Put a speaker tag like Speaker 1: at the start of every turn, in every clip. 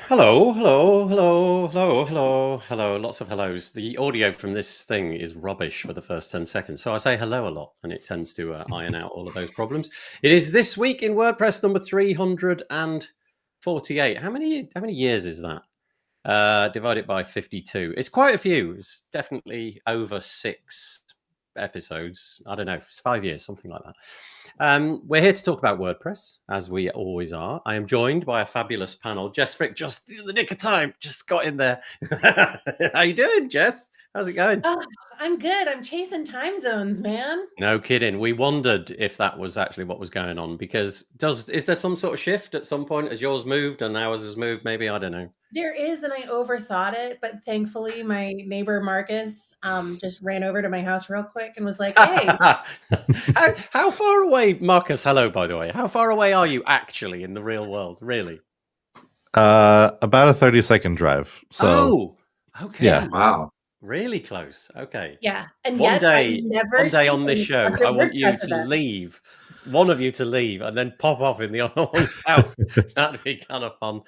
Speaker 1: Hello, hello, hello, hello, hello, hello. Lots of hellos. The audio from this thing is rubbish for the first 10 seconds. So I say hello a lot and it tends to iron out all of those problems. It is this week in WordPress number 348. How many years is that? Divide it by 52. It's quite a few. It's definitely over 6 episodes. I don't know, it's 5 years, something like that. We're here to talk about WordPress, as we always are. I am joined by a fabulous panel. Jess Frick, just in the nick of time, just got in there. How you doing, Jess? How's it going?
Speaker 2: Oh, I'm good. I'm chasing time zones, man.
Speaker 1: No kidding. We wondered if that was actually what was going on because is there some sort of shift at some point as yours moved and ours has moved? Maybe, I don't know.
Speaker 2: There is, and I overthought it, but thankfully my neighbor Marcus just ran over to my house real quick and was like, "Hey."
Speaker 1: how far away, Marcus? Hello, by the way. How far away are you actually in the real world? Really?
Speaker 3: About a 30-second drive. So,
Speaker 1: okay.
Speaker 3: Yeah.
Speaker 4: Wow.
Speaker 1: Really close. Okay.
Speaker 2: Yeah. And
Speaker 1: One
Speaker 2: yet
Speaker 1: day on this
Speaker 2: seen
Speaker 1: show,
Speaker 2: a
Speaker 1: I want you
Speaker 2: WordPress
Speaker 1: to
Speaker 2: event.
Speaker 1: leave. One of you to leave and then pop up in the other one's house. That'd be kind of fun.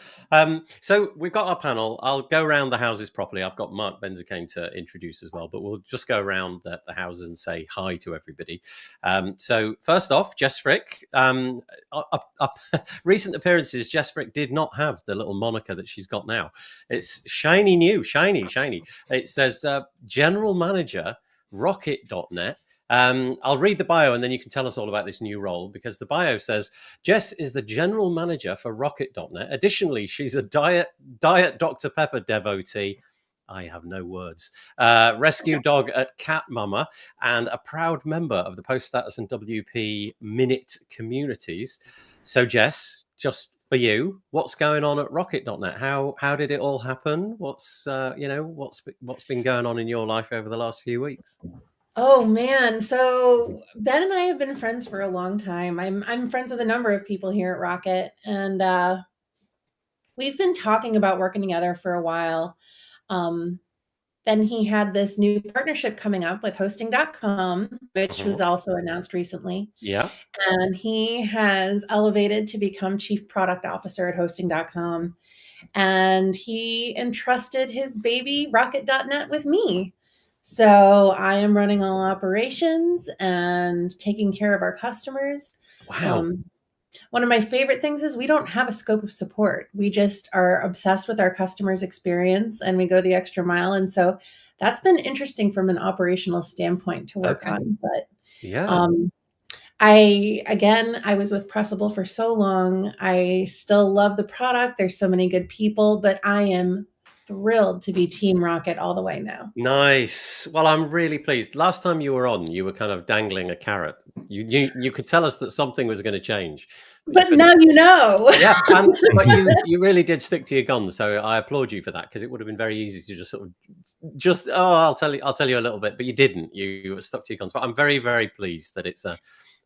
Speaker 1: So we've got our panel. I'll go around the houses properly. I've got Marc Benzakein to introduce as well, but we'll just go around the houses and say hi to everybody. So first off, Jess Frick. Recent appearances, Jess Frick did not have the little moniker that she's got now. It's shiny new, shiny. It says General Manager, Rocket.net. I'll read the bio and then you can tell us all about this new role, because the bio says Jess is the general manager for Rocket.net. Additionally, she's a Diet Dr. Pepper devotee. I have no words. Rescue dog at Cat Mama, and a proud member of the Post Status and WP Minute communities. So, Jess, just for you, what's going on at Rocket.net? How did it all happen? What's been going on in your life over the last few weeks?
Speaker 2: Oh man, so Ben and I have been friends for a long time. I'm friends with a number of people here at Rocket, and we've been talking about working together for a while. Then he had this new partnership coming up with hosting.com, which was also announced recently.
Speaker 1: Yeah.
Speaker 2: And he has elevated to become chief product officer at hosting.com. And he entrusted his baby Rocket.net with me. So I am running all operations and taking care of our customers.
Speaker 1: Wow.
Speaker 2: One of my favorite things is we don't have a scope of support. We just are obsessed with our customers' experience and we go the extra mile. And so that's been interesting from an operational standpoint to work on. But
Speaker 1: yeah.
Speaker 2: I was with Pressable for so long. I still love the product. There's so many good people, but I am thrilled to be Team Rocket all the way now.
Speaker 1: Nice. Well, I'm really pleased. Last time you were on, you were kind of dangling a carrot. You could tell us that something was going to change.
Speaker 2: But now you know.
Speaker 1: Yeah, but you really did stick to your guns, so I applaud you for that, because it would have been very easy to just I'll tell you a little bit, but you didn't. You stuck to your guns. But I'm very, very pleased that it's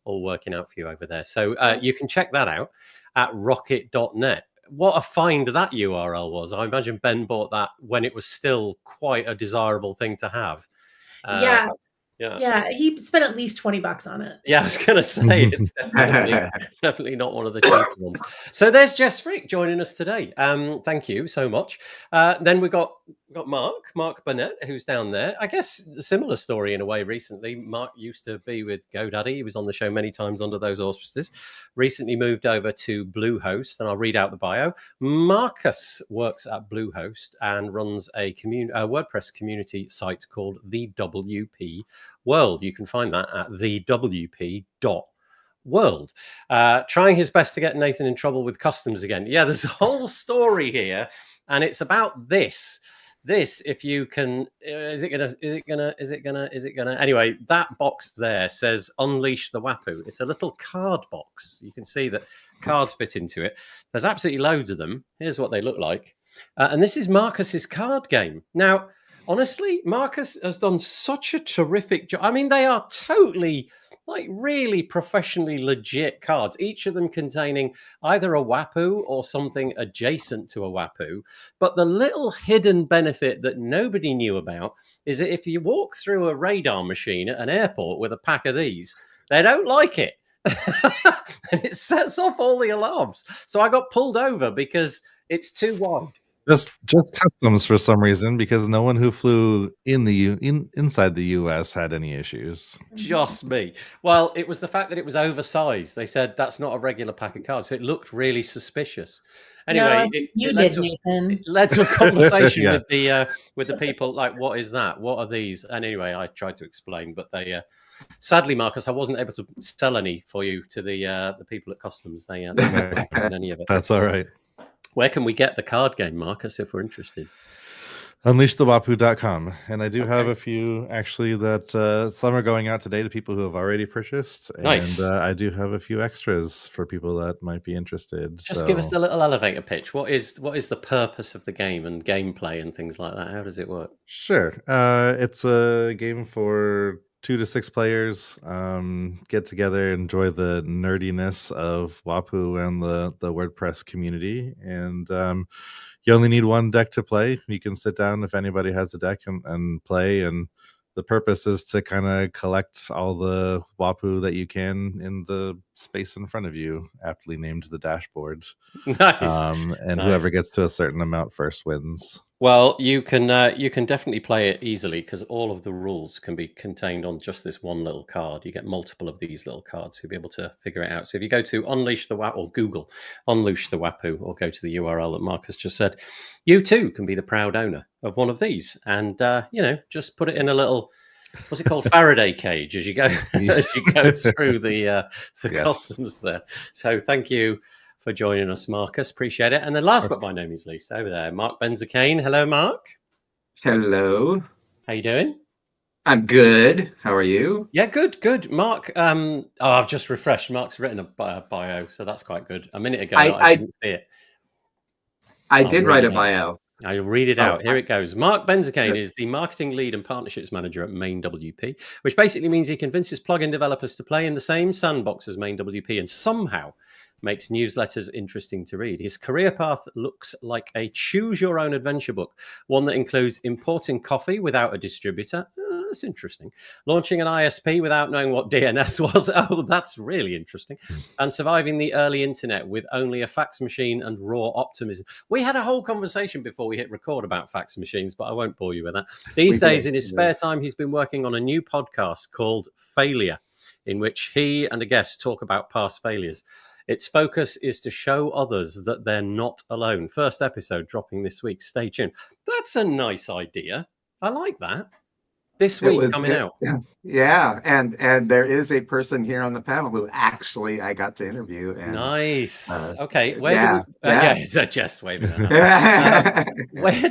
Speaker 1: all working out for you over there. So you can check that out at rocket.net. What a find that URL was. I imagine Ben bought that when it was still quite a desirable thing to have.
Speaker 2: Yeah, he spent at least $20 on it.
Speaker 1: Yeah, I was going to say it's definitely not one of the cheap ones. So there's Jess Frick joining us today. Thank you so much. Then we got Marc Burnette, who's down there. I guess a similar story in a way. Recently, Marc used to be with GoDaddy. He was on the show many times under those auspices. Recently moved over to Bluehost, and I'll read out the bio. Marcus works at Bluehost and runs a WordPress community site called the WP World. You can find that at thewp.world. Trying his best to get Nathan in trouble with customs again. Yeah, there's a whole story here, and it's about this. If you can, is it gonna? Anyway, that box there says "Unleash the Wapoo." It's a little card box. You can see that cards fit into it. There's absolutely loads of them. Here's what they look like, and this is Marcus's card game. Now, honestly, Marcus has done such a terrific job. I mean, they are totally, like, really professionally legit cards, each of them containing either a Wapoo or something adjacent to a Wapoo. But the little hidden benefit that nobody knew about is that if you walk through a radar machine at an airport with a pack of these, they don't like it. And it sets off all the alarms. So I got pulled over because it's too wide.
Speaker 3: Just customs for some reason, because no one who flew inside the US had any issues.
Speaker 1: Just me. Well, it was the fact that it was oversized. They said that's not a regular pack of cards, so it looked really suspicious. Anyway,
Speaker 2: No,
Speaker 1: it
Speaker 2: Nathan.
Speaker 1: led to a conversation
Speaker 3: Yeah.
Speaker 1: with the people, like, what is that? What are these? And anyway, I tried to explain, but they sadly, Marcus, I wasn't able to sell any for you to the people at customs. They weren't having any of it.
Speaker 3: That's all right.
Speaker 1: Where can we get the card game, Marcus, if we're interested?
Speaker 3: Unleashthewapu.com. And I do have a few actually that some are going out today to people who have already purchased.
Speaker 1: Nice.
Speaker 3: And I do have a few extras for people that might be interested.
Speaker 1: Just give us the little elevator pitch. What is the purpose of the game and gameplay and things like that? How does it work?
Speaker 3: Sure. It's a game for 2 to 6 players. Get together, enjoy the nerdiness of WAPU and the WordPress community. And you only need one deck to play. You can sit down if anybody has a deck and play. And the purpose is to kind of collect all the WAPU that you can in the space in front of you, aptly named the dashboard.
Speaker 1: Nice.
Speaker 3: And whoever gets to a certain amount first wins.
Speaker 1: Well, you can definitely play it easily because all of the rules can be contained on just this one little card. You get multiple of these little cards, so you'll be able to figure it out. So if you go to Unleash the WAPU or Google Unleash the WAPU or go to the URL that Marcus just said, you too can be the proud owner of one of these, and just put it in a little, what's it called, Faraday cage as you go through the customs there. So thank you for joining us, Marcus. Appreciate it. And then last but by no means least, over there, Marc Benzakein. Hello, Marc.
Speaker 4: Hello.
Speaker 1: How you doing?
Speaker 4: I'm good. How are you?
Speaker 1: Yeah, good. Marc, I've just refreshed. Marc's written a bio, so that's quite good. A minute ago, I didn't see it.
Speaker 4: I did write a bio.
Speaker 1: I'll read it out. Here it goes. Marc Benzakein is the marketing lead and partnerships manager at Main WP, which basically means he convinces plugin developers to play in the same sandbox as Main WP and somehow makes newsletters interesting to read. His career path looks like a choose-your-own-adventure book, one that includes importing coffee without a distributor. That's interesting. Launching an ISP without knowing what DNS was. Oh, that's really interesting. And surviving the early internet with only a fax machine and raw optimism. We had a whole conversation before we hit record about fax machines, but I won't bore you with that. These days, in his spare time, he's been working on a new podcast called Failure, in which he and a guest talk about past failures. Its focus is to show others that they're not alone. First episode dropping this week. Stay tuned. That's a nice idea. I like that. This week coming out.
Speaker 4: Yeah, and there is a person here on the panel who actually I got to interview. And,
Speaker 1: nice. Okay. It's Jess waving her hand. Where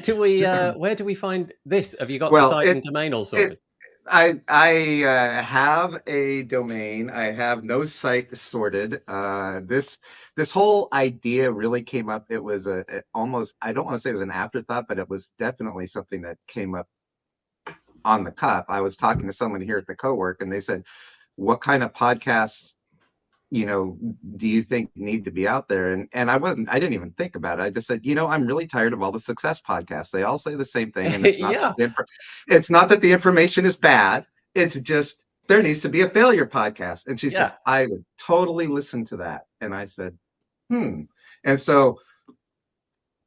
Speaker 1: do we find this? Have you got the site and domain all sorted?
Speaker 4: I have a domain. I have no site sorted. This whole idea really came up. It was almost, I don't want to say it was an afterthought, but it was definitely something that came up on the cuff. I was talking to someone here at the co-work and they said, what kind of podcasts, do you think need to be out there? And I didn't even think about it. I just said, I'm really tired of all the success podcasts. They all say the same thing. And it's not, it's not that the information is bad. It's just, there needs to be a failure podcast. And she says, I would totally listen to that. And I said, And so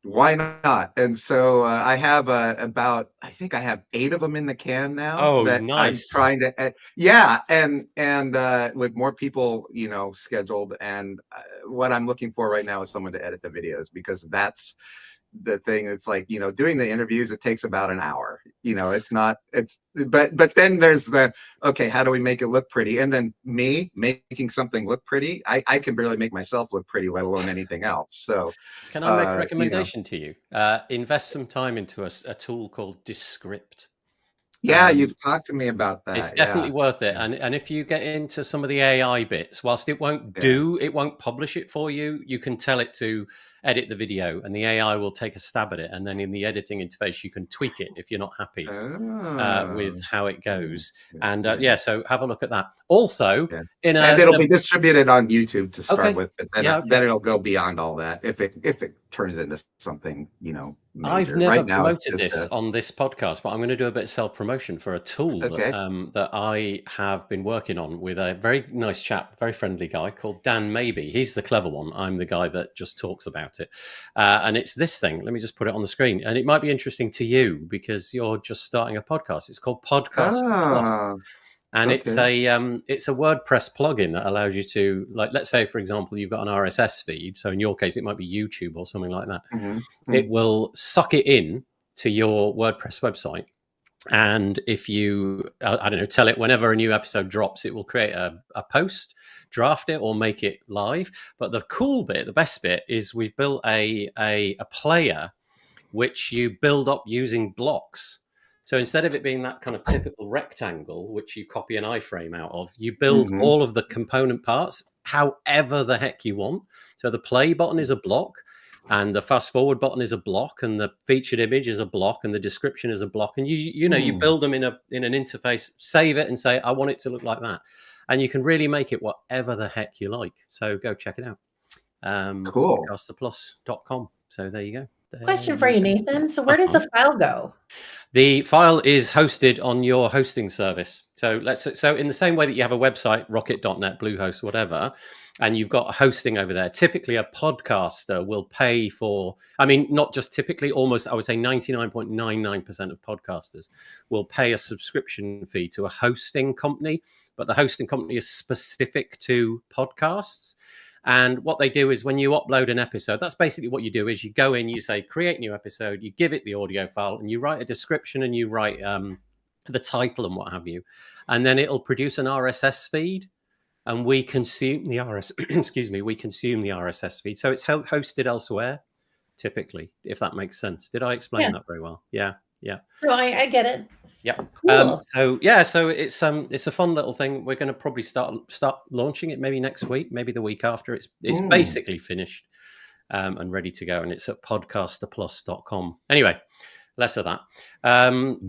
Speaker 4: why not? And so I have I think I have 8 of them in the can now.
Speaker 1: Oh, that nice.
Speaker 4: I'm trying to, and with more people, scheduled. And what I'm looking for right now is someone to edit the videos, because that's the thing. It's like, doing the interviews, it takes about an hour. But then there's how do we make it look pretty? And then me making something look pretty, I can barely make myself look pretty, let alone anything else. So
Speaker 1: can I make a recommendation to you? Invest some time into a tool called Descript.
Speaker 4: Yeah, you've talked to me about that.
Speaker 1: It's definitely worth it. And if you get into some of the AI bits, whilst it won't publish it for you, you can tell it to edit the video and the AI will take a stab at it. And then in the editing interface, you can tweak it if you're not happy with how it goes. And so have a look at that. Also, and
Speaker 4: it'll be distributed on YouTube to start with, but then it'll go beyond all that if it turns into something,
Speaker 1: I've
Speaker 4: major.
Speaker 1: never
Speaker 4: Right now, it's
Speaker 1: promoted
Speaker 4: just
Speaker 1: this
Speaker 4: a
Speaker 1: on this podcast, but I'm going to do a bit of self-promotion for a tool
Speaker 4: okay.
Speaker 1: that I have been working on with a very nice chap, very friendly guy called Dan Maybe. He's the clever one. I'm the guy that just talks about it. And it's this thing. Let me just put it on the screen. And it might be interesting to you because you're just starting a podcast. It's called Podcast Plus.
Speaker 4: Ah,
Speaker 1: And
Speaker 4: okay.
Speaker 1: it's a WordPress plugin that allows you to, like, let's say, for example, you've got an RSS feed. So in your case, it might be YouTube or something like that. It will suck it in to your WordPress website. And if you, I don't know, tell it whenever a new episode drops, it will create a post, draft it, or make it live. But the cool bit, the best bit, is we've built a player which you build up using blocks. So instead of it being that kind of typical rectangle, which you copy an iframe out of, you build all of the component parts however the heck you want. So the play button is a block, and the fast forward button is a block, and the featured image is a block, and the description is a block. And you build them in an interface, save it, and say, I want it to look like that. And you can really make it whatever the heck you like. So go check it out.
Speaker 4: Cool.
Speaker 1: Podcasterplus.com. So there you go.
Speaker 2: Question for you, Nathan. So where does the file go?
Speaker 1: The file is hosted on your hosting service. So in the same way that you have a website, Rocket.net, Bluehost, whatever, and you've got hosting over there, typically a podcaster will pay for, I mean, not just typically, almost, I would say 99.99% of podcasters will pay a subscription fee to a hosting company, but the hosting company is specific to podcasts. And what they do is when you upload an episode, that's basically what you do is you go in, you say, create new episode, you give it the audio file, and you write a description, and you write the title and what have you. And then it'll produce an RSS feed, and we consume the we consume the RSS feed. So it's hosted elsewhere, typically, if that makes sense. Did I explain that very well? Yeah.
Speaker 2: No, I get it.
Speaker 1: Yeah.
Speaker 2: Cool.
Speaker 1: So it's a fun little thing. We're going to probably start launching it maybe next week, maybe the week after. It's basically finished and ready to go, and it's at podcasterplus.com. Anyway, less of that.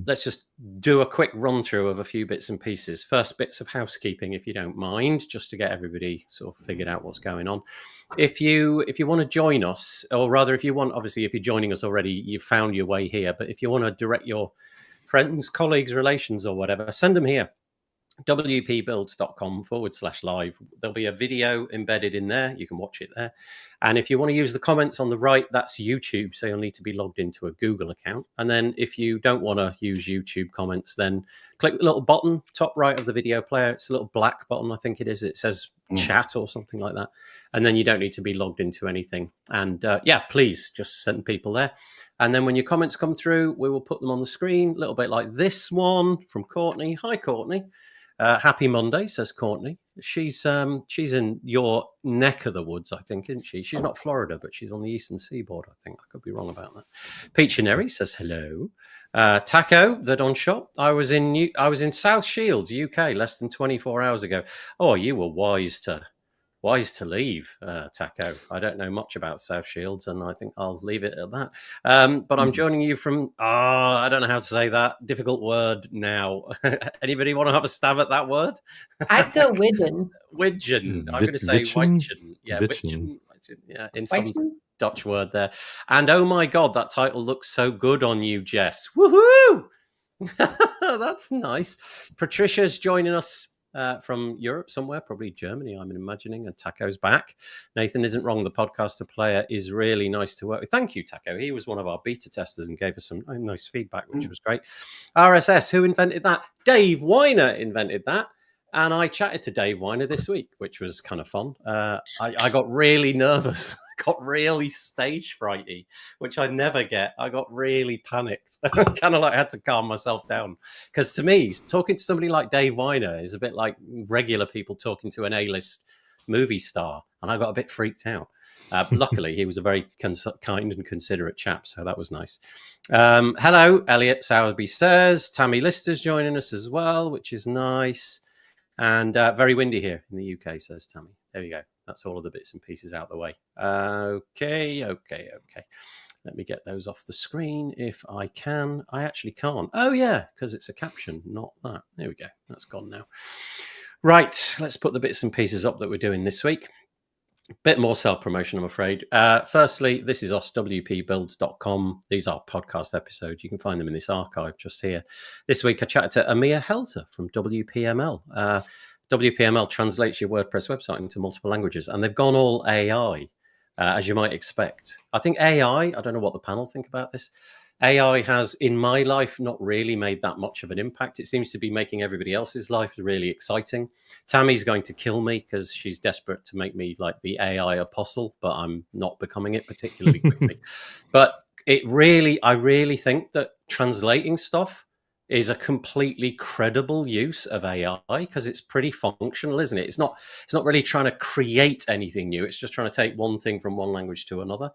Speaker 1: Let's just do a quick run through of a few bits and pieces. First, bits of housekeeping, if you don't mind, just to get everybody sort of figured out what's going on. If you want to join us, or rather, if you want, obviously, if you're joining us already, you've found your way here. But if you want to direct your friends, colleagues, relations, or whatever, send them here. wpbuilds.com/live. There'll be a video embedded in there. You can watch it there. And if you want to use the comments on the right, that's YouTube. So you'll need to be logged into a Google account. And then if you don't want to use YouTube comments, then click the little button, top right of the video player. It's a little black button, I think it is. It says chat or something like that. And then you don't need to be logged into anything. And please just send people there. And then when your comments come through, we will put them on the screen, a little bit like this one from Courtney. Hi, Courtney. Happy Monday, says Courtney. She's in your neck of the woods, I think, isn't she? She's not Florida, but she's on the eastern seaboard, I think. I could be wrong about that. Peachinary says hello. Taco, the Don Shop. I was in South Shields, UK, less than 24 hours ago. Oh, you were wise to leave, Taco. I don't know much about South Shields, and I think I'll leave it at that. But I'm joining you from, I don't know how to say that difficult word now. Anybody want to have a stab at that word?
Speaker 2: I'd go Widgeon.
Speaker 1: Widgeon. I'm going to say Widgeon. Yeah, Widgeon. Yeah, in some Dutch word there. And oh my God, that title looks so good on you, Jess. Woohoo! That's nice. Patricia's joining us from Europe somewhere, probably Germany, I'm imagining, and Taco's back. Nathan isn't wrong. The podcaster player is really nice to work with. Thank you, Taco. He was one of our beta testers and gave us some nice feedback, which was great. RSS, who invented that? Dave Weiner invented that. And I chatted to Dave Weiner this week, which was kind of fun. I got really nervous. Got really stage frighty, which I never get. I got really panicked. Kind of like had to calm myself down. Because to me, talking to somebody like Dave Weiner is a bit like regular people talking to an A-list movie star. And I got a bit freaked out. Luckily, he was a very kind and considerate chap, so that was nice. Hello, Elliot Sowerby says. Tammy Lister's joining us as well, which is nice. And very windy here in the UK, says Tammy. There you go. That's all of the bits and pieces out the way. Okay. Let me get those off the screen if I can. I actually can't. Oh, yeah, because it's a caption, not that. There we go. That's gone now. Right. Let's put the bits and pieces up that we're doing this week. Bit more self-promotion, I'm afraid. Firstly, this is us, wpbuilds.com. These are podcast episodes. You can find them in this archive just here. This week, I chatted to Amir Helter from WPML. WPML translates your WordPress website into multiple languages, and they've gone all AI, as you might expect. I think AI, I don't know what the panel think about this. AI has, in my life, not really made that much of an impact. It seems to be making everybody else's life really exciting. Tammy's going to kill me because she's desperate to make me like the AI apostle, but I'm not becoming it particularly quickly. But I really think that translating stuff is a completely credible use of AI because it's pretty functional, isn't it? It's not really trying to create anything new. It's just trying to take one thing from one language to another.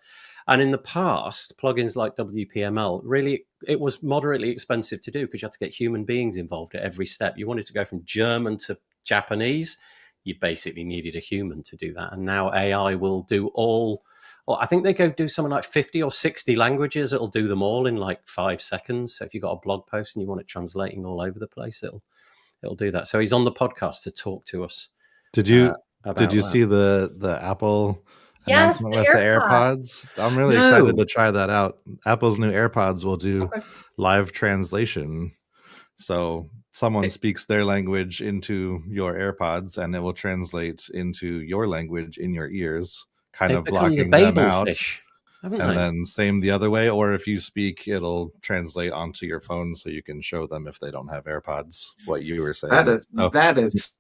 Speaker 1: And in the past, plugins like WPML, really, it was moderately expensive to do because you had to get human beings involved at every step. You wanted to go from German to Japanese, you basically needed a human to do that. And now AI will do all, or I think they go do something like 50 or 60 languages. It'll do them all in like 5 seconds. So if you've got a blog post and you want it translating all over the place, it'll do that. So he's on the podcast to talk to us.
Speaker 3: Did you
Speaker 1: that.
Speaker 3: see the Apple
Speaker 2: Yes,
Speaker 3: announcement
Speaker 2: the
Speaker 3: with the AirPods? I'm really excited to try that out. Apple's new AirPods will do live translation. So someone speaks their language into your AirPods and it will translate into your language in your ears, kind of blocking them out. And then same the other way. Or if you speak, it'll translate onto your phone so you can show them if they don't have AirPods what you were saying.
Speaker 4: That is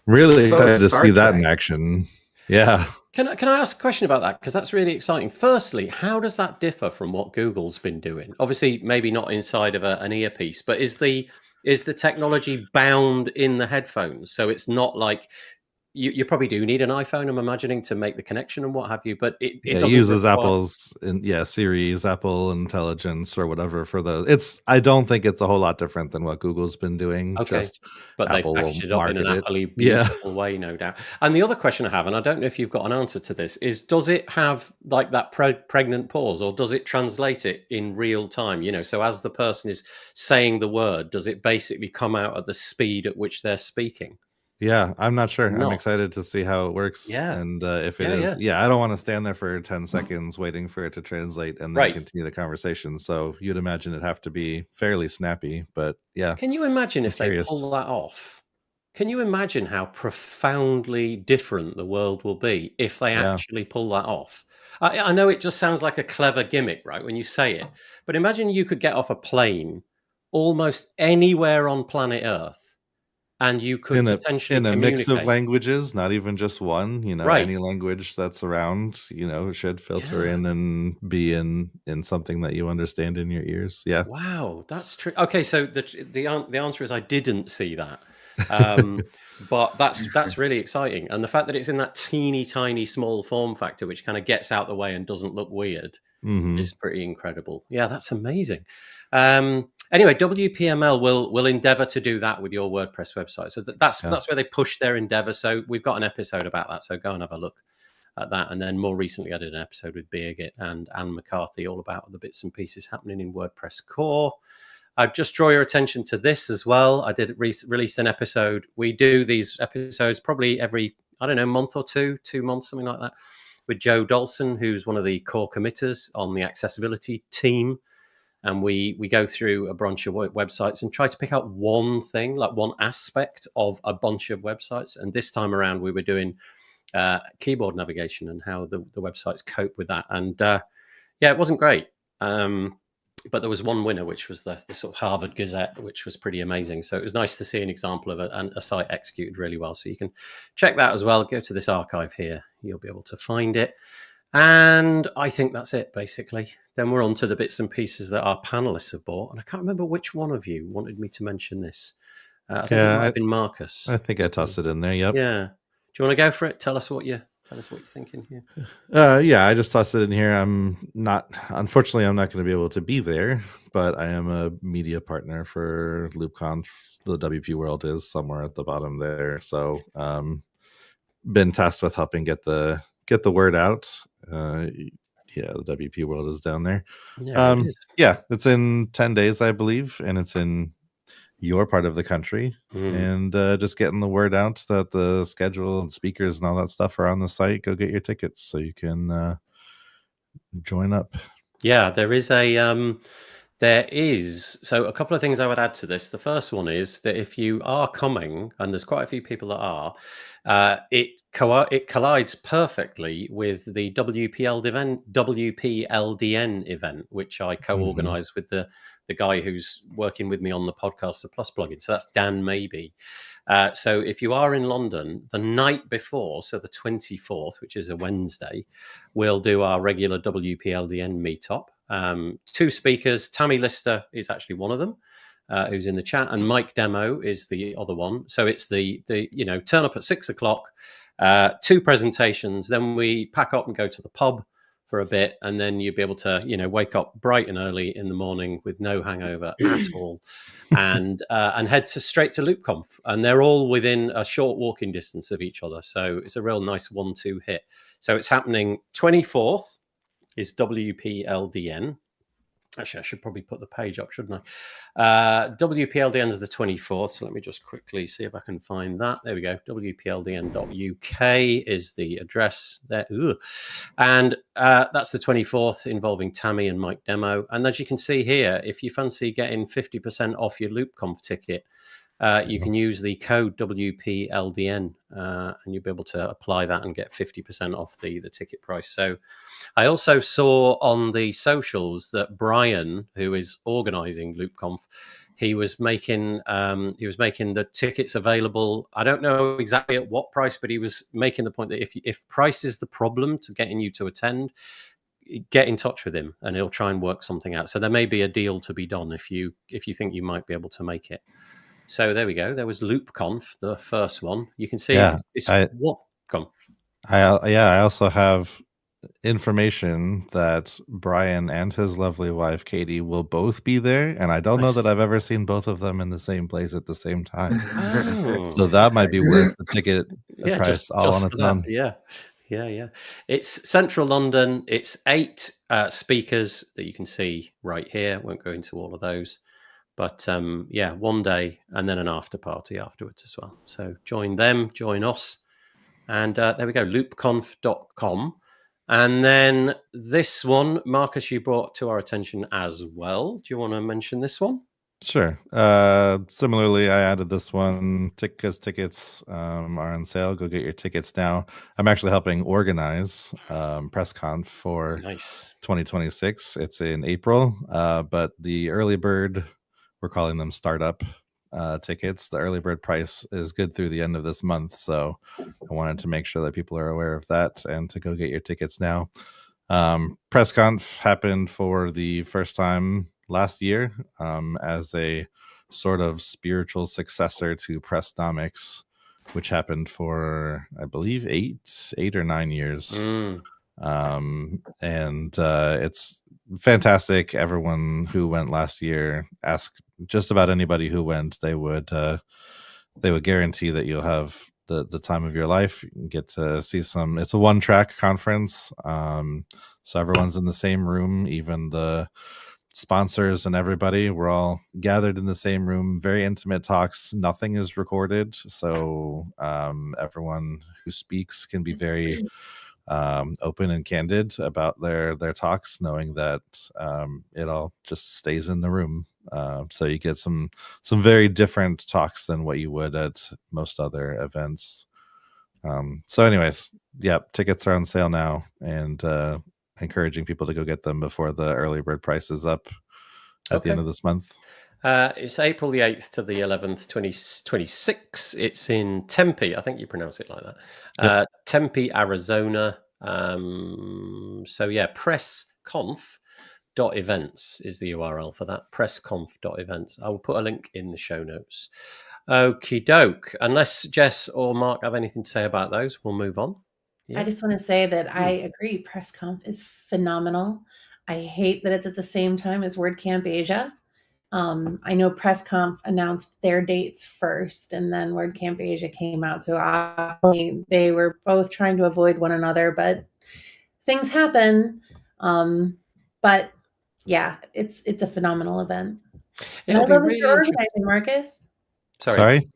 Speaker 3: really
Speaker 4: so
Speaker 3: excited to
Speaker 4: Star
Speaker 3: see that
Speaker 4: Trek.
Speaker 3: in action. Yeah.
Speaker 1: Can I ask a question about that? Because that's really exciting. Firstly, how does that differ from what Google's been doing? Obviously, maybe not inside of an earpiece, but is the technology bound in the headphones? So it's not like you probably do need an iPhone, I'm imagining, to make the connection and what have you, but it doesn't
Speaker 3: uses Apple's Siri's Apple Intelligence or whatever for the. I don't think it's a whole lot different than what Google's been doing.
Speaker 1: Okay,
Speaker 3: just
Speaker 1: but
Speaker 3: Apple
Speaker 1: they've packaged it up in an Apple-y beautiful way, no doubt. And the other question I have, and I don't know if you've got an answer to this, is does it have like that pregnant pause, or does it translate it in real time? You know, so as the person is saying the word, does it basically come out at the speed at which they're speaking?
Speaker 3: Yeah, I'm not sure. I'm excited to see how it works.
Speaker 1: Yeah.
Speaker 3: And if it is, I don't want to stand there for 10 seconds waiting for it to translate and then continue the conversation. So you'd imagine it'd have to be fairly snappy, but yeah.
Speaker 1: Can you imagine if they pull that off? Can you imagine how profoundly different the world will be if they actually pull that off? I know it just sounds like a clever gimmick, right, when you say it, but imagine you could get off a plane almost anywhere on planet Earth and you could potentially
Speaker 3: in a mix of languages, not even just one, any language that's around, should filter in and be in something that you understand in your ears. Yeah.
Speaker 1: Wow, that's true. Okay, so the answer is I didn't see that. But that's really exciting. And the fact that it's in that teeny tiny small form factor, which kind of gets out the way and doesn't look weird, is pretty incredible. Yeah, that's amazing. Anyway, WPML will endeavor to do that with your WordPress website. So that's where they push their endeavor. So we've got an episode about that. So go and have a look at that. And then more recently, I did an episode with Birgit and Anne McCarthy, all about the bits and pieces happening in WordPress core. I'd just draw your attention to this as well. I did release an episode. We do these episodes probably every, month or 2 months, something like that, with Joe Dolson, who's one of the core committers on the accessibility team. And we go through a bunch of websites and try to pick out one thing, like one aspect of a bunch of websites. And this time around, we were doing keyboard navigation and how the websites cope with that. And it wasn't great. But there was one winner, which was the sort of Harvard Gazette, which was pretty amazing. So it was nice to see an example of a site executed really well. So you can check that as well. Go to this archive here. You'll be able to find it. And I think that's it, basically. Then we're on to the bits and pieces that our panelists have bought. And I can't remember which one of you wanted me to mention this. I think it might have been Marcus.
Speaker 3: I think I tossed it in there, yep.
Speaker 1: Yeah. Do you want to go for it? Tell us what you're thinking here.
Speaker 3: I just tossed it in here. Unfortunately, I'm not going to be able to be there, but I am a media partner for LoopConf. The WP World is somewhere at the bottom there. So been tasked with helping get the word out. The WP World is down there. It's in 10 days, I believe, and it's in your part of the country, and just getting the word out that the schedule and speakers and all that stuff are on the site. Go get your tickets so you can join up.
Speaker 1: Yeah, there is so a couple of things I would add to this. The first one is that if you are coming, and there's quite a few people that are, it collides perfectly with the WPLDN event, which I co-organize with the guy who's working with me on the Podcaster Plus plugin. So that's Dan Maybe. So if you are in London, the night before, so the 24th, which is a Wednesday, we'll do our regular WPLDN meetup. 2 speakers. Tammy Lister is actually one of them, who's in the chat, and Mike Demo is the other one. So it's the turn up at 6 o'clock, 2 presentations, then we pack up and go to the pub for a bit, and then you'll be able to wake up bright and early in the morning with no hangover at all, and head straight to LoopConf, and they're all within a short walking distance of each other, so it's a real nice 1-2 hit. So it's happening 24th is WPLDN. Actually, I should probably put the page up, shouldn't I? WPLDN is the 24th. So let me just quickly see if I can find that. There we go. WPLDN.UK is the address there. Ooh. And that's the 24th, involving Tammy and Mike Demo. And as you can see here, if you fancy getting 50% off your LoopConf ticket, you can use the code WPLDN, and you'll be able to apply that and get 50% off the ticket price. So I also saw on the socials that Brian, who is organizing LoopConf, he was making the tickets available. I don't know exactly at what price, but he was making the point that if price is the problem to getting you to attend, get in touch with him and he'll try and work something out. So there may be a deal to be done if you think you might be able to make it. So there we go. There was LoopConf, the first one. You can see what? Come.
Speaker 3: I also have information that Brian and his lovely wife Katie will both be there, and I don't know that I've ever seen both of them in the same place at the same time. So that might be worth the ticket price all on its own.
Speaker 1: Yeah. It's central London. It's 8 speakers that you can see right here. Won't go into all of those. But one day and then an after party afterwards as well. So join them, join us. And there we go, loopconf.com. And then this one, Marcus, you brought to our attention as well. Do you want to mention this one?
Speaker 3: Sure. Similarly, I added this one because tickets are on sale. Go get your tickets now. I'm actually helping organize PressConf for 2026. It's in April, but the early bird, we're calling them startup tickets. The early bird price is good through the end of this month. So I wanted to make sure that people are aware of that and to go get your tickets now. PressConf happened for the first time last year as a sort of spiritual successor to Pressnomics, which happened for, I believe, 8 or 9 years. And it's fantastic. Everyone who went last year, ask just about anybody who went, they would guarantee that you'll have the time of your life. You can get to see some. It's a 1-track conference, so everyone's in the same room, even the sponsors and everybody. We're all gathered in the same room. Very intimate talks. Nothing is recorded, so everyone who speaks can be very open and candid about their talks, knowing that it all just stays in the room. So you get some very different talks than what you would at most other events. So anyways, tickets are on sale now, and encouraging people to go get them before the early bird price is up at the end of this month.
Speaker 1: It's April the 8th to the 11th, 2026. It's in Tempe. I think you pronounce it like that. Tempe, Arizona. PressConf.events is the URL for that. PressConf.events. I will put a link in the show notes. Okie doke. Unless Jess or Marc have anything to say about those, we'll move on.
Speaker 2: I just want to say that I agree. PressConf is phenomenal. I hate that it's at the same time as WordCamp Asia. I know PressConf announced their dates first, and then WordCamp Asia came out. So obviously they were both trying to avoid one another, but things happen. But yeah, it's a phenomenal event. And I
Speaker 1: It'll be
Speaker 2: love that
Speaker 1: really
Speaker 2: you're
Speaker 1: interesting.
Speaker 2: organizing, Marcus.
Speaker 3: Sorry.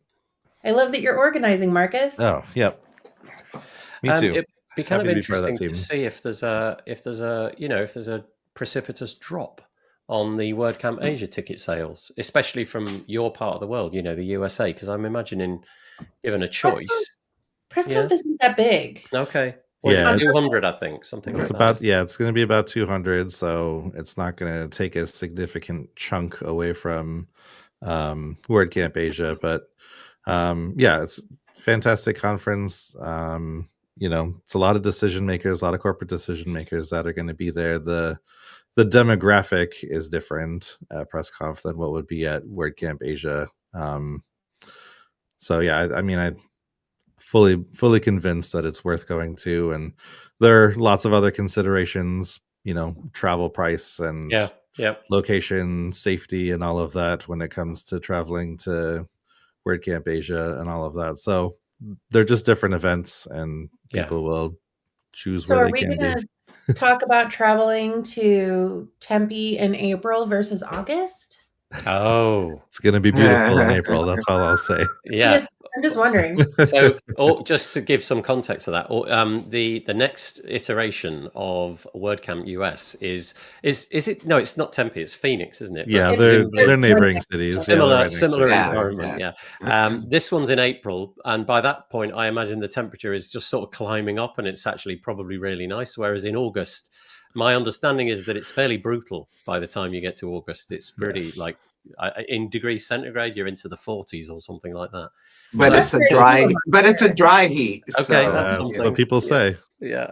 Speaker 2: I love that you're organizing, Marcus.
Speaker 3: Oh, yep. Me too.
Speaker 1: It'd be kind
Speaker 3: Happy
Speaker 1: of
Speaker 3: to be part of that
Speaker 1: interesting to
Speaker 3: team.
Speaker 1: see if there's a precipitous drop on the WordCamp Asia ticket sales, especially from your part of the world, the USA, because I'm imagining, given a choice.
Speaker 2: PressConf isn't that big.
Speaker 1: Okay.
Speaker 3: Yeah,
Speaker 1: It's 200, I think, something
Speaker 3: It's
Speaker 1: like
Speaker 3: about
Speaker 1: that.
Speaker 3: it's going to be about 200, so it's not going to take a significant chunk away from WordCamp Asia, but it's a fantastic conference. It's a lot of decision makers, a lot of corporate decision makers that are going to be there. The demographic is different at PressConf than what would be at WordCamp Asia. I'm fully convinced that it's worth going to, and there are lots of other considerations, travel price and location, safety, and all of that when it comes to traveling to WordCamp Asia and all of that. So they're just different events, and people will choose where they can be.
Speaker 2: So are we going to talk about traveling to Tempe in April versus August?
Speaker 1: Oh,
Speaker 3: it's going to be beautiful in April. That's all I'll say.
Speaker 1: Yeah.
Speaker 2: I'm just wondering.
Speaker 1: So, just to give some context to that, the next iteration of WordCamp US is it? No, it's not Tempe. It's Phoenix, isn't it?
Speaker 3: Yeah, they're neighboring cities.
Speaker 1: Similar
Speaker 3: right
Speaker 1: environment. Yeah. This one's in April, and by that point, I imagine the temperature is just sort of climbing up, and it's actually probably really nice. Whereas in August, my understanding is that it's fairly brutal by the time you get to August. It's pretty in degrees centigrade, you're into the 40s or something like that.
Speaker 4: But it's a dry heat.
Speaker 1: Okay,
Speaker 4: so,
Speaker 1: that's something.
Speaker 3: What people say.
Speaker 1: Yeah.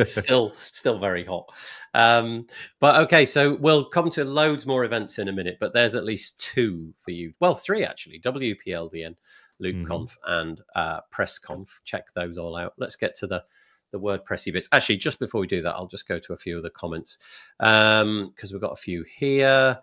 Speaker 4: Still
Speaker 1: very hot. But okay, so we'll come to loads more events in a minute, but there's at least 2 for you. Well, 3 actually: WPLDN, LoopConf, and PressConf. Check those all out. Let's get to the WordPressy bits. Actually, just before we do that, I'll just go to a few of the comments because we've got a few here.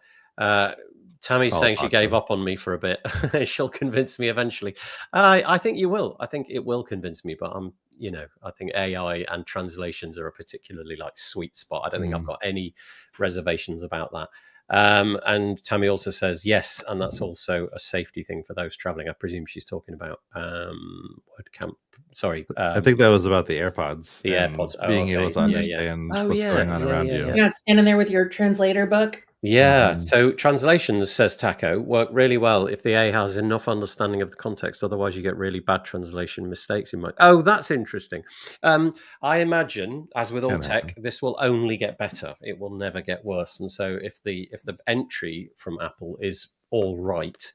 Speaker 1: Tammy's saying she gave up on me for a bit. She'll convince me eventually. I think you will. I think it will convince me, but I think AI and translations are a particularly sweet spot. I don't think I've got any reservations about that. And Tammy also says yes, and that's also a safety thing for those traveling. I presume she's talking about WordCamp. Sorry,
Speaker 3: I think that was about the AirPods.
Speaker 1: The AirPods
Speaker 3: being able to understand what's going on around you.
Speaker 2: You're not standing there with your translator book.
Speaker 1: Yeah. So translations, says Taco, work really well if the AI has enough understanding of the context. Otherwise, you get really bad translation mistakes. Oh, that's interesting. I imagine, as with all tech, this will only get better. It will never get worse. And so, if the entry from Apple is all right,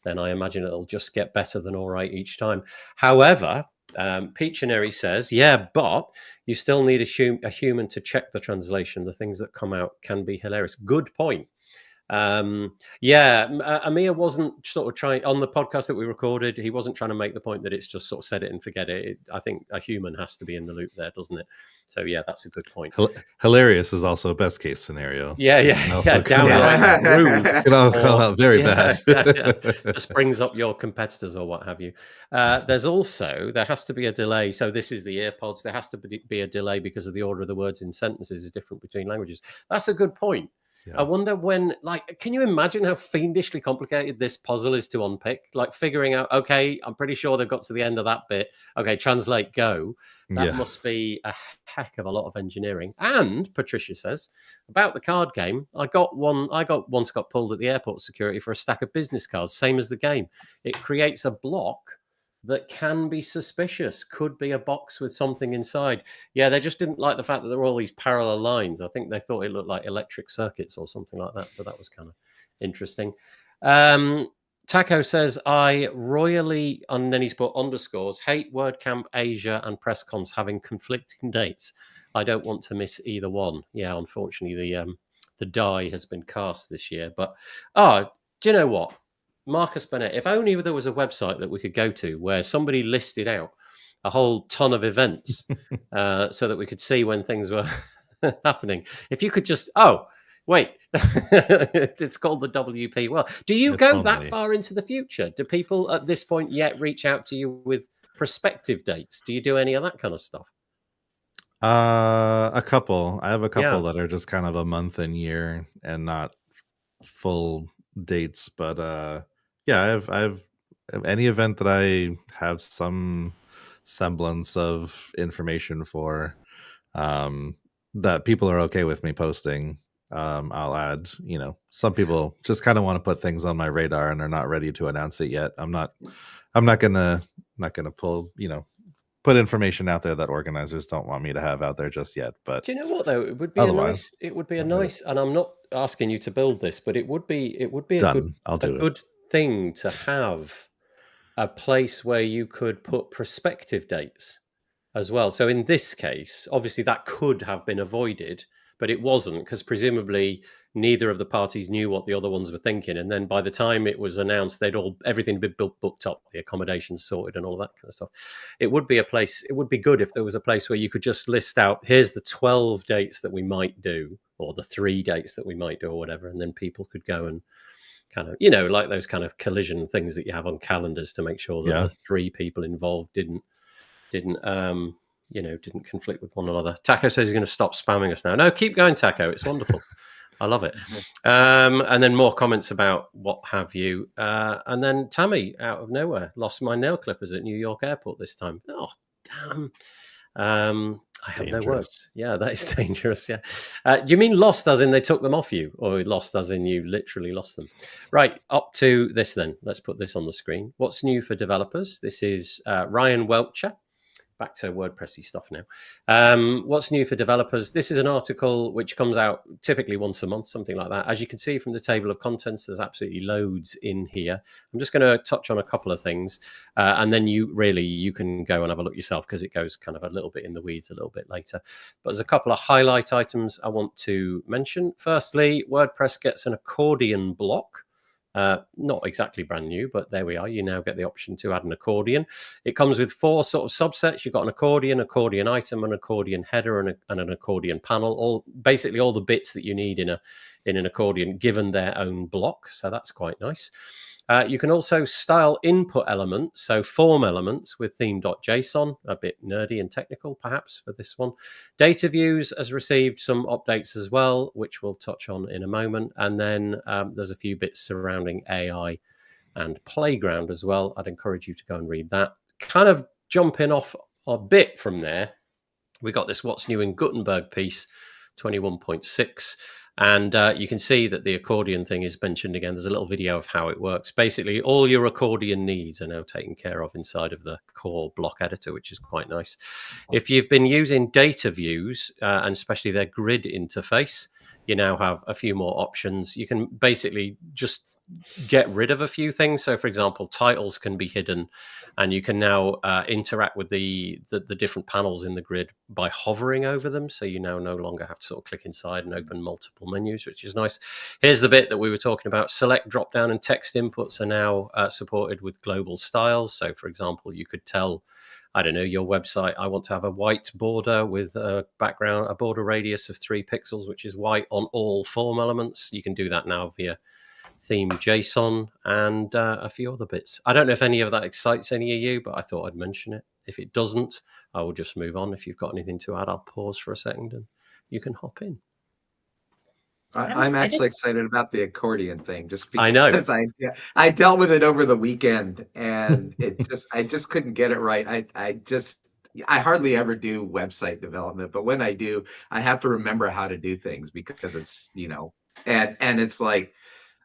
Speaker 1: then I imagine it'll just get better than all right each time. However, Peachinary says, but you still need a human to check the translation. The things that come out can be hilarious. Good point. Amir wasn't sort of trying on the podcast that we recorded. He wasn't trying to make the point that it's just sort of set it and forget it. I think a human has to be in the loop there, doesn't it? So that's a good point.
Speaker 3: Hilarious is also a best case scenario.
Speaker 1: Downright rude.
Speaker 3: It all come out very bad.
Speaker 1: Just brings up your competitors or what have you. There has to be a delay. So this is the AirPods. There has to be a delay because of the order of the words in sentences is different between languages. That's a good point. I wonder when, can you imagine how fiendishly complicated this puzzle is to unpick? Figuring out, okay, I'm pretty sure they've got to the end of that bit. Okay, translate, go. That must be a heck of a lot of engineering. And Patricia says, about the card game, I once got pulled at the airport security for a stack of business cards, same as the game. It creates a block that can be suspicious, could be a box with something inside. Yeah, they just didn't like the fact that there were all these parallel lines. I think they thought it looked like electric circuits or something like that. So that was kind of interesting. Taco says, I royally, and then he's put underscores, hate WordCamp Asia and PressCons having conflicting dates. I don't want to miss either one. Yeah, unfortunately, the die has been cast this year. But, do you know what? Marcus Burnette, if only there was a website that we could go to where somebody listed out a whole ton of events so that we could see when things were happening. If you could just, it's called the WP. Well, do you go that far into the future? Do people at this point yet reach out to you with prospective dates? Do you do any of that kind of stuff?
Speaker 3: A couple. I have a couple that are just kind of a month and year and not full dates, but yeah, I've any event that I have some semblance of information for, that people are okay with me posting, I'll add. Some people just kind of want to put things on my radar and they're not ready to announce it yet. I'm not gonna pull, put information out there that organizers don't want me to have out there just yet. But
Speaker 1: Do you know what though? It would be
Speaker 3: otherwise,
Speaker 1: a nice, and I'm not asking you to build this, but it would be a
Speaker 3: done. I'll do it.
Speaker 1: good thing to have a place where you could put prospective dates as well. So in this case, obviously that could have been avoided, but it wasn't, because presumably neither of the parties knew what the other ones were thinking. And then by the time it was announced, everything been booked up, the accommodations sorted and all that kind of stuff. It would be good if there was a place where you could just list out, here's the 12 dates that we might do, or the 3 dates that we might do, or whatever. And then people could go and kind of, like those kind of collision things that you have on calendars to make sure that the 3 people involved didn't conflict with one another. Taco says he's going to stop spamming us now. No, keep going, Taco. It's wonderful. I love it. And then more comments about what have you. And then Tammy, out of nowhere, lost my nail clippers at New York Airport this time. Oh, damn. I have no words. Yeah, that is dangerous. Yeah. Do you mean lost as in they took them off you, or lost as in you literally lost them? Right. Up to this then. Let's put this on the screen. What's new for developers? This is Ryan Welcher. Back to WordPressy stuff now. What's new for developers? This is an article which comes out typically once a month, something like that. As you can see from the table of contents, there's absolutely loads in here. I'm just going to touch on a couple of things, and then you can go and have a look yourself, because it goes kind of a little bit in the weeds a little bit later. But there's a couple of highlight items I want to mention. Firstly, WordPress gets an accordion block. Not exactly brand new, but there we are. You now get the option to add an accordion. It comes with 4 sort of subsets. You've got an accordion item, an accordion header, and an accordion panel. Basically all the bits that you need in an accordion, given their own block. So that's quite nice. You can also style input elements, so form elements with theme.json, a bit nerdy and technical perhaps for this one. Data views has received some updates as well, which we'll touch on in a moment. And then there's a few bits surrounding AI and Playground as well. I'd encourage you to go and read that. Kind of jumping off a bit from there, we got this What's New in Gutenberg piece, 21.6. And you can see that the accordion thing is mentioned again. There's a little video of how it works. Basically, all your accordion needs are now taken care of inside of the core block editor, which is quite nice. If you've been using data views, and especially their grid interface, you now have a few more options. You can basically just get rid of a few things. So, for example, titles can be hidden, and you can now interact with the different panels in the grid by hovering over them. So you now no longer have to sort of click inside and open multiple menus, which is nice. Here's the bit that we were talking about. Select, drop down, and text inputs are now supported with global styles. So, for example, you could tell, I don't know, your website, I want to have a white border with a border radius of 3 pixels, which is white on all form elements. You can do that now via theme JSON and a few other bits. I don't know if any of that excites any of you, but I thought I'd mention it. If it doesn't, I will just move on. If you've got anything to add, I'll pause for a second and you can hop in.
Speaker 4: I'm actually excited about the accordion thing, just because I dealt with it over the weekend, and I just couldn't get it right. I hardly ever do website development, but when I do, I have to remember how to do things, because it's, and it's like